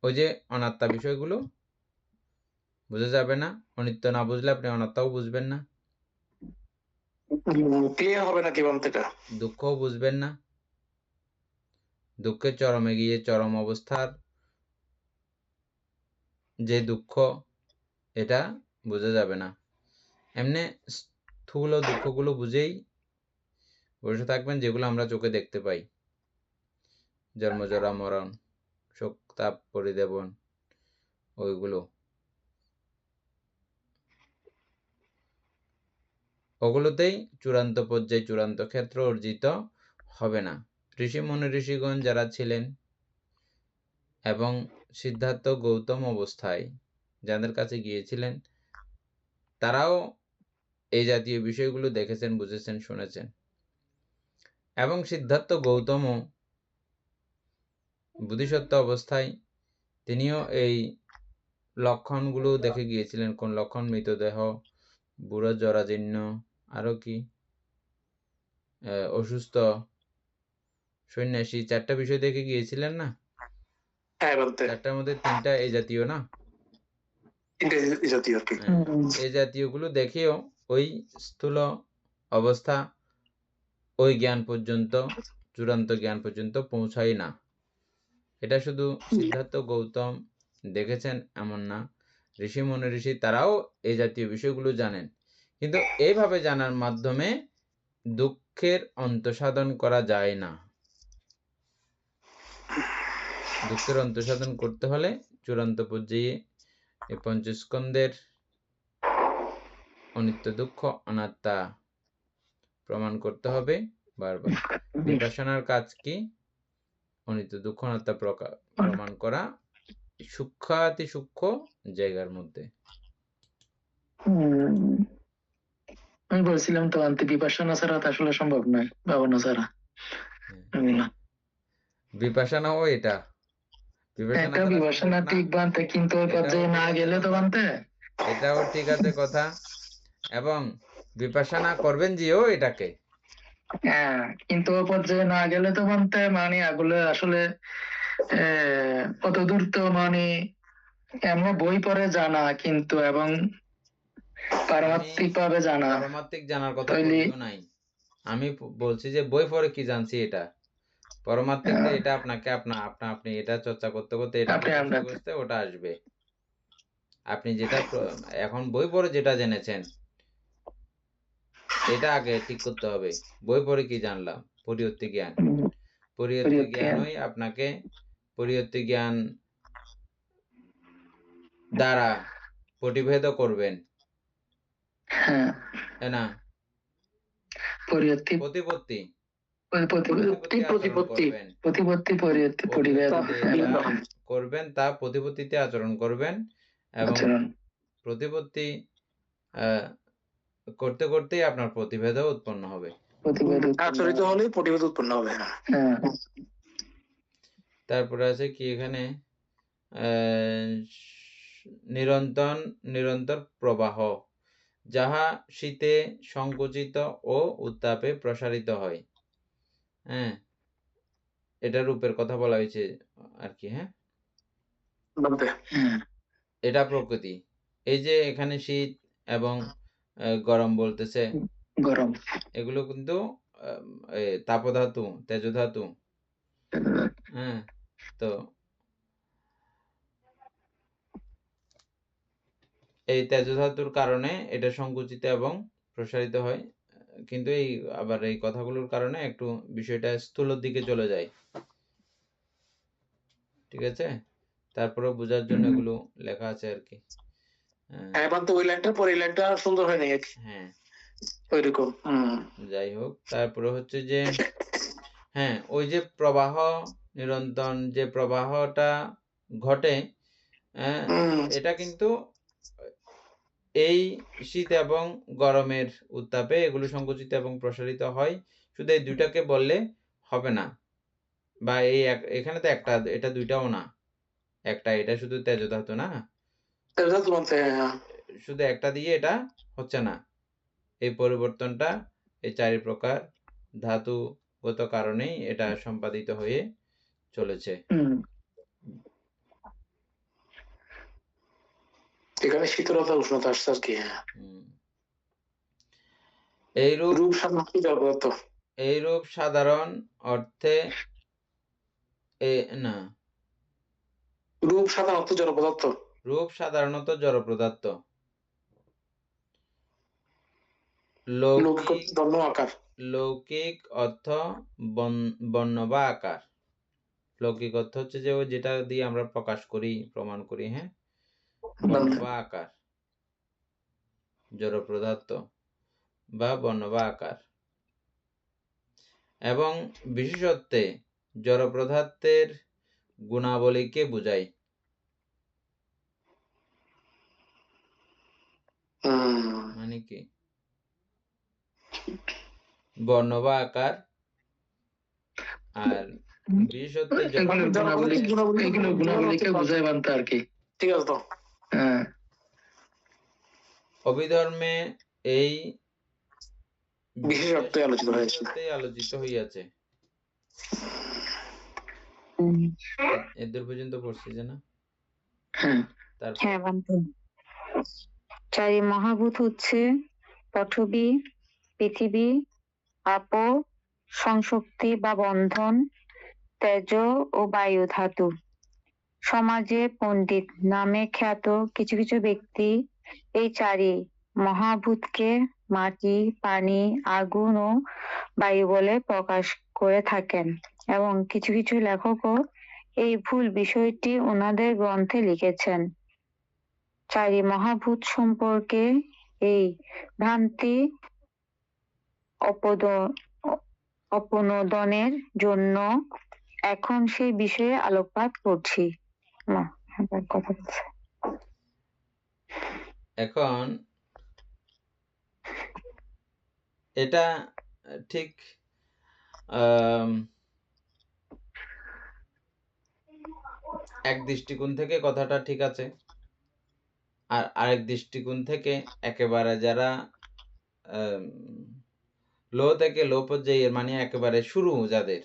ওই যে অনাত্মা বিষয়গুলো বোঝা যাবে না। অনিত্য না বুঝলে আপনি অনাত্মাও বুঝবেন না, ক্লিয়ার হবে না জীবনটা, দুঃখও বুঝবেন না। দুঃখের চরমে গিয়ে চরম অবস্থার যে দুঃখ, এটা বোঝা যাবে না। এমনি স্থূল দুঃখগুলো বুঝেই বসে থাকবেন, যেগুলো আমরা চোখে দেখতে পাই, জন্ম জরা মরণ, শোক তাপ পরিদেবন, ওগুলোতেই চূড়ান্ত পর্যায়ে, চূড়ান্ত ক্ষেত্র অর্জিত হবে না। ঋষিগণ যারা ছিলেন এবং সিদ্ধার্থ গৌতম অবস্থায় যাদের কাছে গিয়েছিলেন, তারাও এই জাতীয় বিষয়গুলো দেখেছেন, বুঝেছেন, শুনেছেন। এবং সিদ্ধার্থ গৌতমও বোধিসত্ত্ব অবস্থায় তিনিও এই লক্ষণগুলো দেখে গিয়েছিলেন। কোন লক্ষণ? মৃতদেহ, বুড়ো জরাজীর্ণ, আরো কি, অসুস্থ সন্ন্যাসী 4টা বিষয় দেখে গিয়েছিলেন না? হ্যাঁ বলতে 4টার মধ্যে 3টা এই জাতীয় না? তিনটে জাতীয় আর কি। হ্যাঁ, এই জাতীয়গুলো দেখেও ওই স্থূল অবস্থা ওই জ্ঞান পর্যন্ত, চূড়ান্ত জ্ঞান পর্যন্ত পৌঁছায় না। এটা শুধু সিদ্ধার্থ গৌতম দেখেছেন এমন না, ঋষি মুনি ঋষি তারাও এই জাতীয় বিষয়গুলো জানেন, কিন্তু এইভাবে জানার মাধ্যমে দুঃখের অন্তঃসাধন করা যায় না। দুঃখের অন্তঃসাধন করতে হলে চূড়ান্ত পর্যায়ে এই পঞ্চস্কন্ধের অনিত্য দুঃখ অনাত্মা প্রমাণ করতে হবে বারবার। বিপাশনার কাজ কি? অনিত্য দুঃখ অনাত্মা প্রমাণ করা সূক্ষ্মাতি সূক্ষ্ম জায়গার মধ্যে। আমি বলছিলাম তো আন্তি বিপাশনা ছাড়া তো আসলে সম্ভব নয়, ভাবনা ছাড়া। বিপাশনাও এটা একটা বিপাশনা ঠিক বানতে, কিন্তু ওই পর্যায়ে না গেলে তো বানতে। এটাও ঠিক আছে কথা, এবং বিপাশনা করবেন জিও এটাকে। হ্যাঁ, কিন্তু ওই পর্যায়ে না গেলে তো বানতে, মানে এগুলো আসলে কত দূর তো মানে এমন বই পড়ে জানা, কিন্তু এবং পারমাত্মিক ভাবে জানা, পারমাত্মিক জানার কথা বলিও নাই। আমি বলছি যে বই পড়ে কি জানছি, এটা পারমাত্মিক এটা আপনাকে আপনি এটা চর্চা করতে করতে এটা করতে ওটা আসবে। আপনি যেটা এখন বই পড়ে যেটা জেনেছেন এটা আগে ঠিক করতে হবে। বই পড়ে কি জানলাম? পরিবর্তী জ্ঞান। পরিবর্তী জ্ঞানই আপনাকে পরিবর্তী জ্ঞান দ্বারা প্রতিভেদ করবেন, না? প্রতিপত্তি করবেন, তা প্রতিপত্তিতে আচরণ করবেন, এবং প্রতিপত্তি করতে করতেই আপনার প্রতিভেদ উৎপন্ন হবে। আচরিত হলেই প্রতিভেদ উৎপন্ন হবে। তারপরে আছে কি এখানে নিরন্তর প্রবাহ, যাহা শীতে সংকুচিত ও উত্তাপে প্রসারিত হয়। হ্যাঁ, এটা রূপের কথা বলা হয়েছে আর কি। হ্যাঁ, এটা প্রকৃতি। এই যে এখানে শীত এবং গরম বলতেছে, গরম, এগুলো কিন্তু তাপধাতু, তেজধাতু। হ্যাঁ, তো এই তেজধাতুর কারণে এটা সংকুচিত এবং প্রসারিত হয়, কিন্তু এই আবার এই কথাগুলোর কারণে একটু বিষয়টা স্থূলর দিকে চলে যায়। ঠিক আছে, তারপরে বোঝার জন্য এগুলো লেখা আছে আর কি। ওই লাইনটার পরে এই লাইনটা সুন্দর হয় নাই। হ্যাঁ, ওইরকম। যাই হোক, তারপরে হচ্ছে যে হ্যাঁ, ওই যে প্রবাহ, নিরন্তর যে প্রবাহটা ঘটে, এটা কিন্তু এই শীত এবং গরমের উত্তাপে এগুলো সংকুচিত এবং প্রসারিত হয়। শুধু এই দুইটাকে বললে হবে না, বা এই এখানে তো একটা, এটা দুইটাও না, একটা, এটা শুধু তেজধাতু না, শুধু একটা দিয়ে এটা হচ্ছে না। এই পরিবর্তনটা এই 4 প্রকার ধাতুগত কারণেই এটা সম্পাদিত হয়ে চলেছে। এখানে শীতলতা উষ্ণতা আসছে আর কি। এইরূপ সাধারণ অর্থে না, রূপ সাধারণত জড় পদার্থ। রূপ সাধারণত জড় পদার্থ। লৌকিক অর্থ বর্ণ বা আকার। লৌকিক অর্থ হচ্ছে যে যেটা দিয়ে আমরা প্রকাশ করি, প্রমাণ করি। হ্যাঁ, বর্ণ বা আকার, জড় পদার্থ বা বর্ণ বা আকার। এবং বিশেষত্বে জড় পদার্থের গুণাবলীকে বোঝায়। মানে কি? বর্ণ বা আকার আর বিশেষত্বে গুণাবলীকে বোঝায় বানতে আর কি। ঠিক আছে তো। অভিধর্মে এই বিশেষত্বে আলোচিত হইয়াছে। এদূর পর্যন্ত পড়ছি যে না? হ্যাঁ তারপর হ্যাঁ বান্ধব। চারি মহাভূত হচ্ছে পৃথিবী, পৃথিবী, আপ, সংশক্তি বা বন্ধন, তেজ ও বায়ু ধাতু। সমাজে পণ্ডিত নামে খ্যাত কিছু কিছু ব্যক্তি এই চারি মহাভূতকে মাটি, পানি, আগুন ও বায়ু বলে প্রকাশ করে থাকেন এবং কিছু কিছু লেখকও এই ভুল বিষয়টি ওনাদের গ্রন্থে লিখেছেন। চারি মহাভূত সম্পর্কে এই ভ্রান্তি অপনোদনের জন্য এখন সেই বিষয়ে আলোকপাত করছি। না, আবার কথা বলছে। এখন এটা ঠিক এক দৃষ্টিকোণ থেকে কথাটা ঠিক আছে, আর আরেক দৃষ্টিকোণ থেকে একেবারে যারা লো থেকে লো পর্যায়ের মানে একেবারে শুরু যাদের,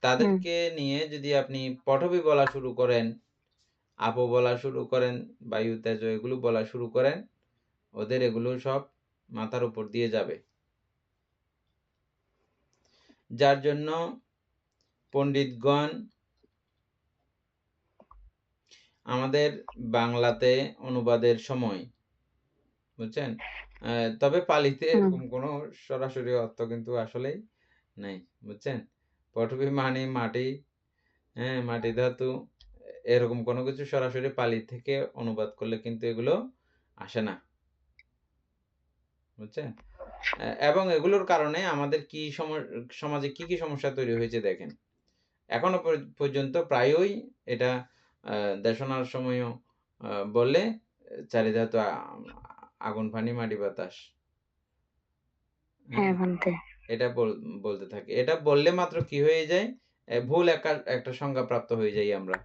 তাদেরকে নিয়ে যদি আপনি পঠবী বলা শুরু করেন, আপো বলা শুরু করেন, বায়ু তেজ এগুলো বলা শুরু করেন, ওদের এগুলো সব মাথার উপর দিয়ে যাবে। যার জন্য পণ্ডিতগণ আমাদের বাংলাতে অনুবাদের সময়, বুঝছেন, তবে পালিতে এরকম কোনো সরাসরি অর্থ কিন্তু আসলেই নেই, বুঝছেন। পঠবী মানে মাটি, হ্যাঁ, মাটি ধাতু, এরকম কোনো কিছু সরাসরি পালি থেকে অনুবাদ করলে কিন্তু এগুলো আসে না, বুঝছেন। এবং এগুলোর কারণে আমাদের কি সমাজে কি কি সমস্যা তৈরি হয়েছে দেখেন। এখনো পর্যন্ত প্রায়ই এটা দেশনার সময়ও বললে চারিধাতু আগুন, পানি, মাটি, বাতাস, এটা বলতে থাকে। এটা বললে মাত্র কি হয়ে যায়, ভুল একটা সংজ্ঞা প্রাপ্ত হয়ে যাই আমরা,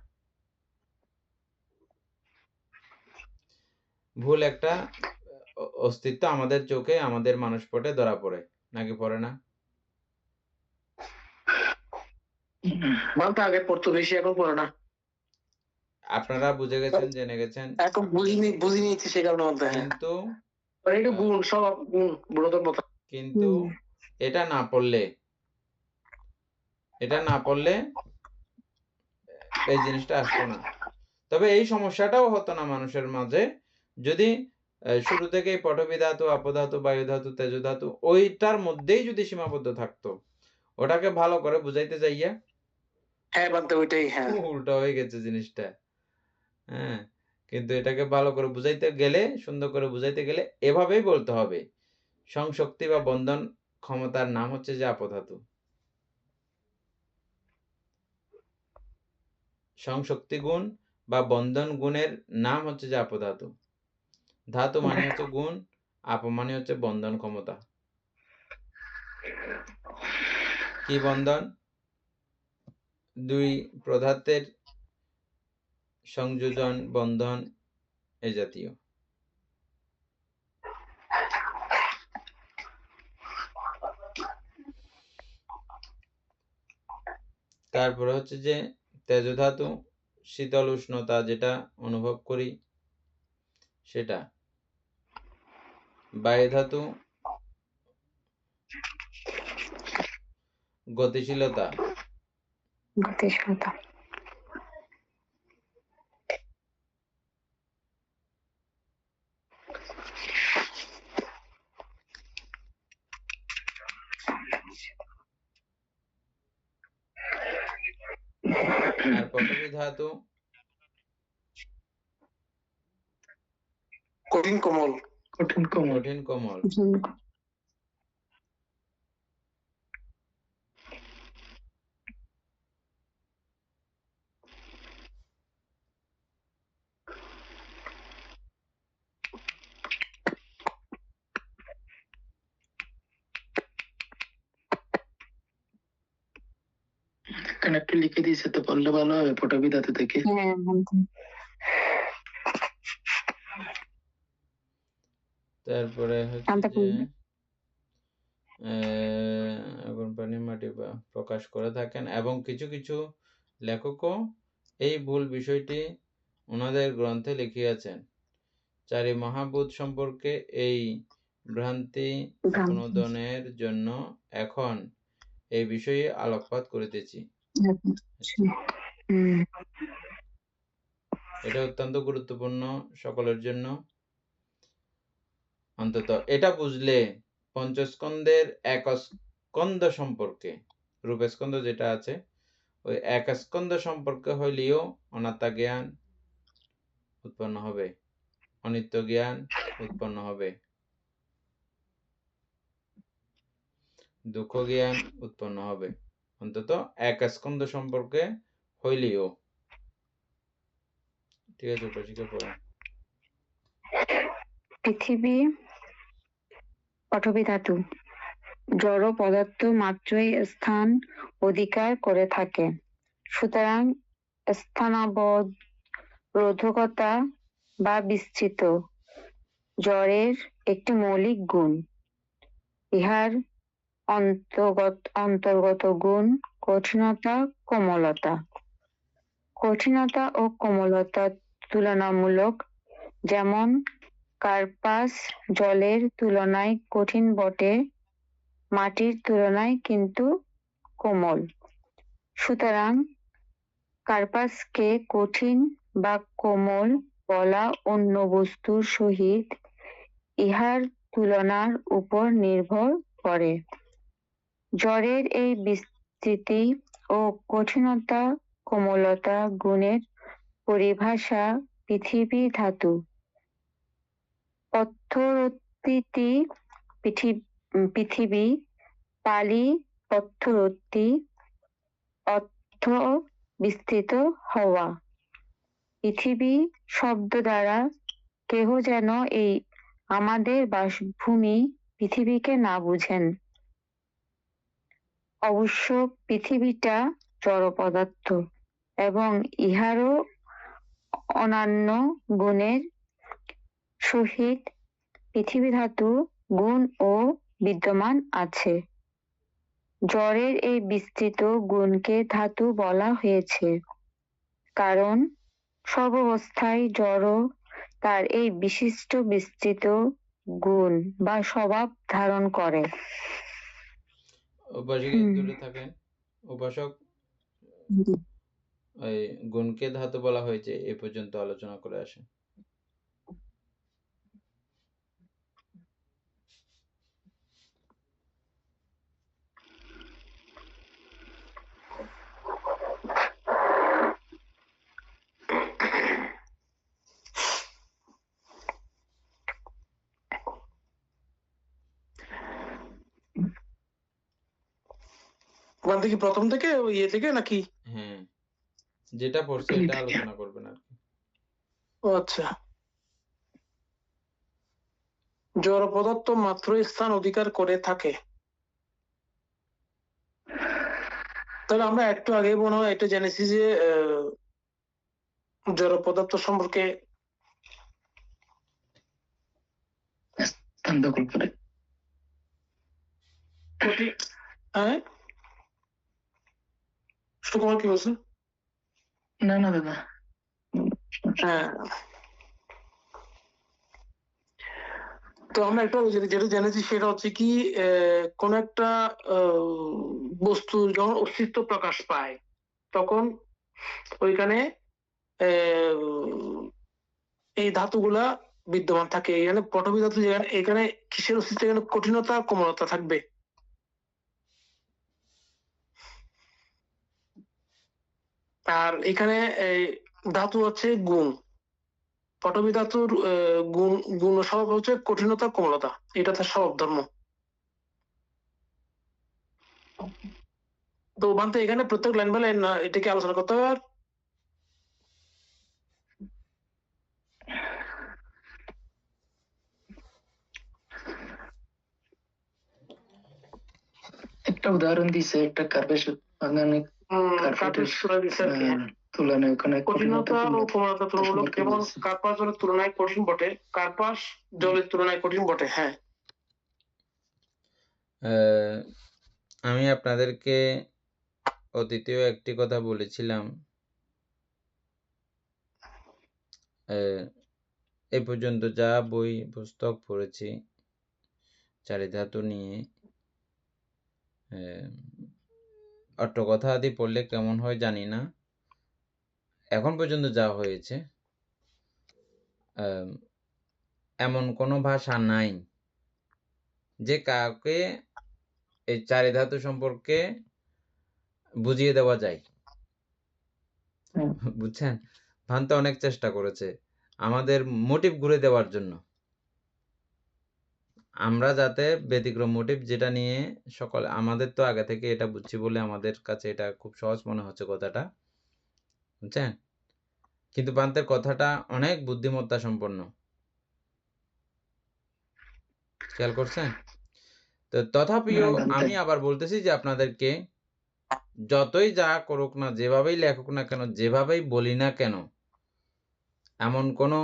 ভুল একটা অস্তিত্ব আমাদের চোখে, আমাদের মানসপটে ধরা পড়ে, নাকি পড়ে না? বলতে আগে পড়তো বেশি, এখন পড়ে না। আপনারা বুঝে গেছেন, জেনে গেছেন, এখন বুঝিনি সে কারণে বলতে। কিন্তু এটা গুণ, সব গুণ, বুড়োদের মতো। কিন্তু এটা না পড়লে এই জিনিসটা আসতো না। তবে এই সমস্যাটাও হতো না মানুষের মাঝে যদি শুরু থেকেই পঠবী ধাতু, আপধাতু, বায়ু ধাতু, তেজ ধাতু ওইটার মধ্যেই যদি সীমাবদ্ধ থাকতো। ওটাকে ভালো করে বুঝাইতে যাইয়া ওইটাই উল্টা হয়ে গেছে জিনিসটা। হ্যাঁ, কিন্তু এটাকে ভালো করে বুঝাইতে গেলে, সুন্দর করে বুঝাইতে গেলে এভাবেই বলতে হবে, সংশক্তি বা বন্ধন ক্ষমতার নাম হচ্ছে যে আপধাতু। সংশক্তি গুণ বা বন্ধন গুণের নাম হচ্ছে যে আপধাতু। ধাতু মানে হচ্ছে গুণ, আপ মানে হচ্ছে বন্ধন ক্ষমতা। কি বন্ধন? দুই পদার্থের সংযোজন, বন্ধন, এই জাতীয়। তারপরে হচ্ছে যে তেজ ধাতু, শীতল উষ্ণতা যেটা অনুভব করি সেটা। বায়ু ধাতু, গতিশীলতা। আর পঠবী ধাতু কঠিন কোমল। এখানে একটু লিখে দিয়েছে তো, বললে ভালো হবে পঠবী ধাতু থেকে। তারপরে হচ্ছে যে এখন পানি মাটি বা প্রকাশ করে থাকেন, এবং কিছু কিছু লেখকও এই ভুল বিষয়টি ওনাদের গ্রন্থে লিখিয়াছেন। চারি মহাভূত সম্পর্কে এই ভ্রান্তি প্রণোদনের জন্য এখন এই বিষয়ে আলোকপাত করিতেছি। এটা অত্যন্ত গুরুত্বপূর্ণ সকলের জন্য। অন্তত এটা বুঝলে পঞ্চস্কন্ধের এক স্কন্ধ সম্পর্কে, রূপস্কন্ধ যেটা আছে ওই এক স্কন্ধ সম্পর্কে হইলেও অনাত্মা জ্ঞান উৎপন্ন হবে, অনিত্য জ্ঞান উৎপন্ন হবে, দুঃখ জ্ঞান উৎপন্ন হবে, অন্তত এক স্কন্ধ সম্পর্কে হইলেও। ঠিক আছে, উপাসিকা পড়েন। পৃথিবী পৃথিবী ধাতু জড় পদার্থ মাত্রই স্থান অধিকার করে থাকে, সুতরাং স্থানাবরোধকতা বা বিস্তৃত জড়ের একটি মৌলিক গুণ। ইহার অন্তর্গত গুণ কঠিনতা, কোমলতা। কঠিনতা ও কোমলতা তুলনামূলক, যেমন কার্পাস জলের তুলনায় কঠিন বটে, মাটির তুলনায় কিন্তু কোমল। সুতরাং কার্পাসকে কঠিন বা কোমল বলা অন্য বস্তুর সহিত ইহার তুলনার উপর নির্ভর করে। জড়ের এই বিস্তৃতি ও কঠিনতা কোমলতা গুণের পরিভাষা পৃথিবী ধাতু। পথ্যরতিটি পৃথিবী, পালি পথ্যরতি অর্থ বিস্তৃত হওয়া। পৃথিবী শব্দ দ্বারা কেহ যেন এই আমাদের বাসভূমি পৃথিবীকে না বুঝেন। অবশ্য পৃথিবীটা জড় পদার্থ এবং ইহারও অন্যান্য গুণের সহিত পৃথিবী ধাতু গুণ ও বিদ্যমান আছে। জড়ের এই বিস্তৃত গুণকে ধাতু বলা হয়েছে, কারণ সর্বাবস্থায় জড় তার এই বিশিষ্ট বিস্তৃত গুণ বা স্বভাব ধারণ করে। উপাসক দূরে থাকেন। উপাসক ওই গুণকে ধাতু বলা হয়েছে এ পর্যন্ত আলোচনা করে আসেন। ওখান থেকে প্রথম থেকে ওই ইয়ে থেকে নাকি? হ্যাঁ, যেটা পড়ছে এটা আলোচনা করবেন আর কি। ও আচ্ছা। জড় পদার্থ মাত্র স্থান অধিকার করে থাকে। তাহলে আমরা একটু আগে মনে হয় এটা জেনেছি যে জড় পদার্থ সম্পর্কে স্থান দখল করে। হ্যাঁ, সুকুমার কি বলছেন? না না দাদা, হ্যাঁ, তো আমরা একটা যেটা জেনেছি সেটা হচ্ছে কি কোন একটা বস্তু যখন অস্তিত্ব প্রকাশ পায় তখন ওইখানে এই ধাতুগুলা বিদ্যমান থাকে। এখানে পটভী ধাতু যেখানে, এখানে কিসের অস্তিত্ব? এখানে কঠিনতা কোমলতা থাকবে। আর এখানে ধাতু হচ্ছে গুণ। পটভী ধাতুর গুণ স্বভাব হচ্ছে কঠিনতা কোমলতা, এটা তার স্বভাব ধর্ম। তো ওখান থেকে এখানে প্রত্যেক লাইন বাই লাইন এটাকে আলোচনা করতে হবে। আর একটা উদাহরণ দিছে, একটা কার্পেট তুলনায় ওখানে কঠিনতা ও কোমলতা তুলনামূলক, যেমন কার্পাস জলের তুলনায় কঠিন বটে, কার্পাস জলের তুলনায় কঠিন বটে। হ্যাঁ, আমি আপনাদেরকে অতীতেও একটি কথা বলেছিলাম, এ পর্যন্ত যা বই পুস্তক পড়েছি চারিধাতু নিয়ে, অট্ট কথা আদি পড়লে কেমন হয় জানি না, এখন পর্যন্ত যা হয়েছে এমন কোনো ভাষা নাই যে কাউকে এই চারিধাতু সম্পর্কে বুঝিয়ে দেওয়া যায়। বুঝছেন, ভান্তে অনেক চেষ্টা করেছে আমাদের মোটিভ ঘুরে দেওয়ার জন্য, আমরা যাতে ব্যতিক্রম মোটিভ যেটা নিয়ে সকল, আমাদের তো আগে থেকে এটা বুঝছি বলে আমাদের কাছে এটা খুব সহজ মনে হচ্ছে কথাটা, বুঝছেন, কিন্তু পান্তের কথাটা অনেক বুদ্ধিমত্তা সম্পন্ন, খেয়াল করছেন তো। তথাপিও আমি আবার বলতেছি যে আপনাদেরকে যতই যা করুক না, যেভাবেই লেখুক না কেন, যেভাবেই বলি না কেন, এমন কোনো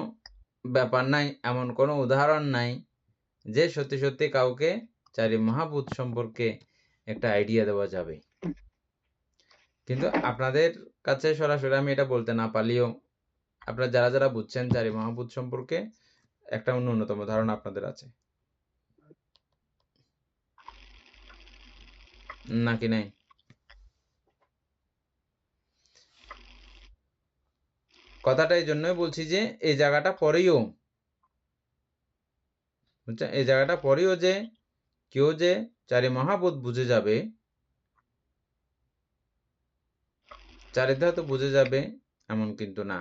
ব্যাপার নাই, এমন কোনো উদাহরণ নাই যে সত্যি সত্যি কাউকে চারি মহাভূত সম্পর্কে একটা আইডিয়া দেওয়া যাবে। কিন্তু আপনাদের কাছে সরাসরি আমি এটা বলতে না পারলেও আপনারা যারা যারা বুঝছেন চারি মহাভূত সম্পর্কে একটা ন্যূনতম ধারণা আপনাদের আছে, নাকি নাই? কথাটা এই জন্যই বলছি যে এই জায়গাটা পরেও, বুঝছেন, এই জায়গাটা পরেও যে কেউ যে চারি মহাভূত বুঝে যাবে, চারিধাতু বুঝে যাবে এমন কিন্তু না,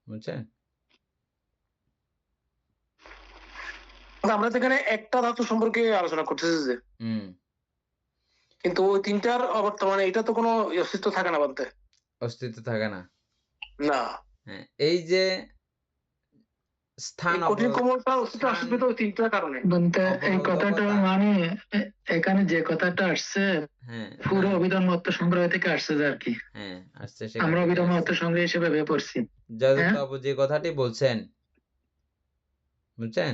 বুঝছেন। আমরা তো এখানে একটা ধাতু সম্পর্কে আলোচনা করতেছি যে, কিন্তু ওই তিনটার বর্তমানে এটা তো কোনো অস্তিত্ব থাকে না বলতে, অস্তিত্ব থাকে না। না, হ্যাঁ, এই যে স্থান কঠিন কোমলটা অস্তিত্ব আসবে তো ওই তিনটার কারণে বলতে, এই কথাটা মানে এখানে যে কথাটা আসছে পুরো অভিধান মত সংগ্রহ থেকে আসছে আর কি। হ্যাঁ, আসছে, আমরা অভিধান মত সংগ্রহ হিসেবে ভেবে পড়ছি। যাদব যে কথাটি বলছেন, বুঝছেন,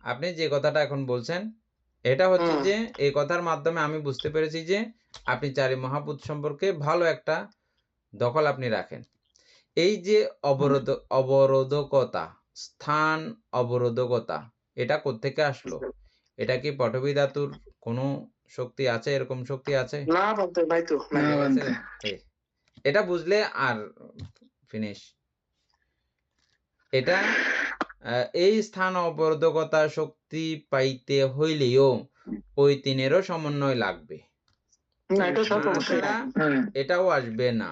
আপনি যে কথাটা এখন বলছেন এটা হচ্ছে যে এই কথার মাধ্যমে আমি বুঝতে পেরেছি যে আপনি চারি মহাভূত সম্পর্কে ভালো একটা দখল আপনি রাখেন। এই যে অবরোধকতা, স্থান অবরোধকতা, এটা কোত্থেকে আসলো? এটা কি পটভি ধাতুর কোনো শক্তি আছে? এরকম শক্তি আছে? না বলতে নাই তো, এটা বুঝলে আর ফিনিশ। এটা এই স্থান অবরোধকতা শক্তি পাইতে হইলেও ওই তিনেরও সমন্বয় লাগবে, এটাও আসবে না,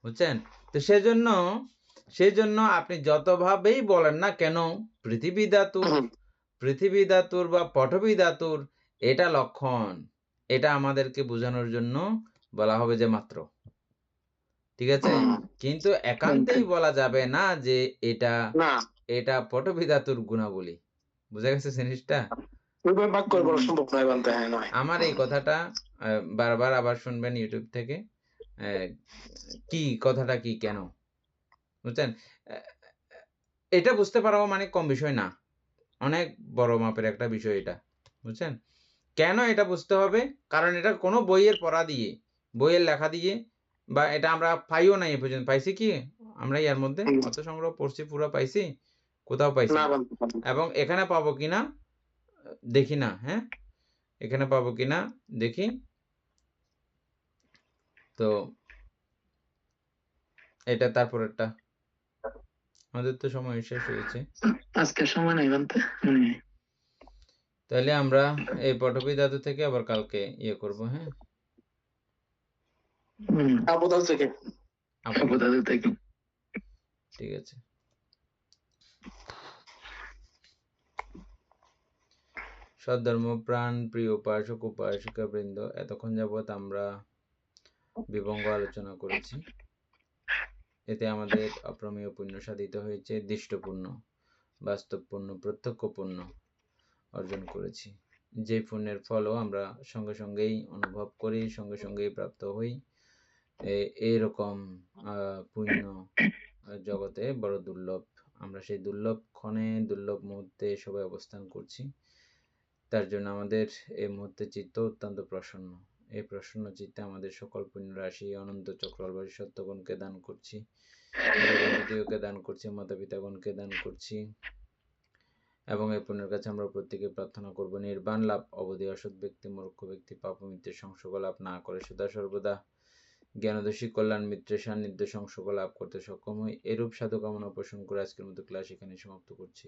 বুঝছেন। তো সেজন্য আপনি যতভাবেই বলেন না কেন পৃথিবী ধাতুর বা পটভি ধাতুর এটা লক্ষণ, এটা আমাদেরকে বোঝানোর জন্য বলা হবে যে মাত্র, ঠিক আছে, কিন্তু একান্তেই বলা যাবে না যে এটা পটভি ধাতুর গুণাবলী। বুঝা গেছে জিনিসটা? আমার এই কথাটা বারবার আবার শুনবেন ইউটিউব থেকে, কি কথাটা কি কেন, বুঝছেন। এটা বুঝতে পারবো মানে কম বিষয় না, অনেক বড় মাপের একটা বিষয় এটা, বুঝছেন। কেন এটা বুঝতে হবে? কারণ এটা কোনো বইয়ের পড়া দিয়ে, বইয়ের লেখা দিয়ে, বা এটা আমরা পাইও নাই এ পর্যন্ত। পাইছি কি আমরা এর মধ্যে অত সংগ্রহ পড়ছি, পুরো পাইছি? কোথাও পাইছি না। এবং এখানে পাবো কিনা দেখি না, হ্যাঁ, এখানে পাবো কিনা দেখি। তো এটা তারপরেরটা, আমাদের তো সময় শেষ হয়েছে, আজকে সময় নাই বলতে। তাহলে আমরা এই পটভি ধাতু থেকে আবার কালকে ইয়ে করব, হ্যাঁ, আবুধাল থেকে। ঠিক আছে। সদ্ধর্ম প্রাণ প্রিয় উপাসক উপাসিকা বৃন্দ, এতক্ষণ যাবৎ আমরা বিভঙ্গ আলোচনা করেছি, এতে আমাদের অপ্রমেয় পুণ্য সাধিত হয়েছে, দৃষ্টপূর্ণ, বাস্তবপূর্ণ, প্রত্যক্ষপূর্ণ অর্জন করেছি। যে পুণ্যের ফলও আমরা সঙ্গে সঙ্গেই অনুভব করি, সঙ্গে সঙ্গেই প্রাপ্ত হই, এইরকম পুণ্য জগতে বড় দুর্লভ। আমরা সেই দুর্লভ ক্ষণে, দুর্লভ মুহূর্তে সবাই অবস্থান করছি। তার জন্য আমাদের এই মুহূর্তে চিত্ত অত্যন্ত প্রসন্ন। এই প্রসন্ন চিত্তে আমাদের সকল পুণ্য রাশি অনন্ত চক্রবাসী সত্যগণকে দান করছি, বন্ধুদেরকে দান করছি, মাতা পিতাগণকে দান করছি, এবং এই পুণ্যের কাছে আমরা প্রত্যেকে প্রার্থনা করব নির্বাণ লাভ, অবধি অসৎ ব্যক্তি, মূর্খ ব্যক্তি, পাপমিত্রের সংসর্গ লাভ না করে সদা সর্বদা জ্ঞানদোষী কল্যাণ মিত্রের সান্নিধ্য সংসর্গ লাভ করতে সক্ষম হই। এরূপ সাধু কামনা পোষণ করে আজকের মতো ক্লাস এখানে সমাপ্ত করছি।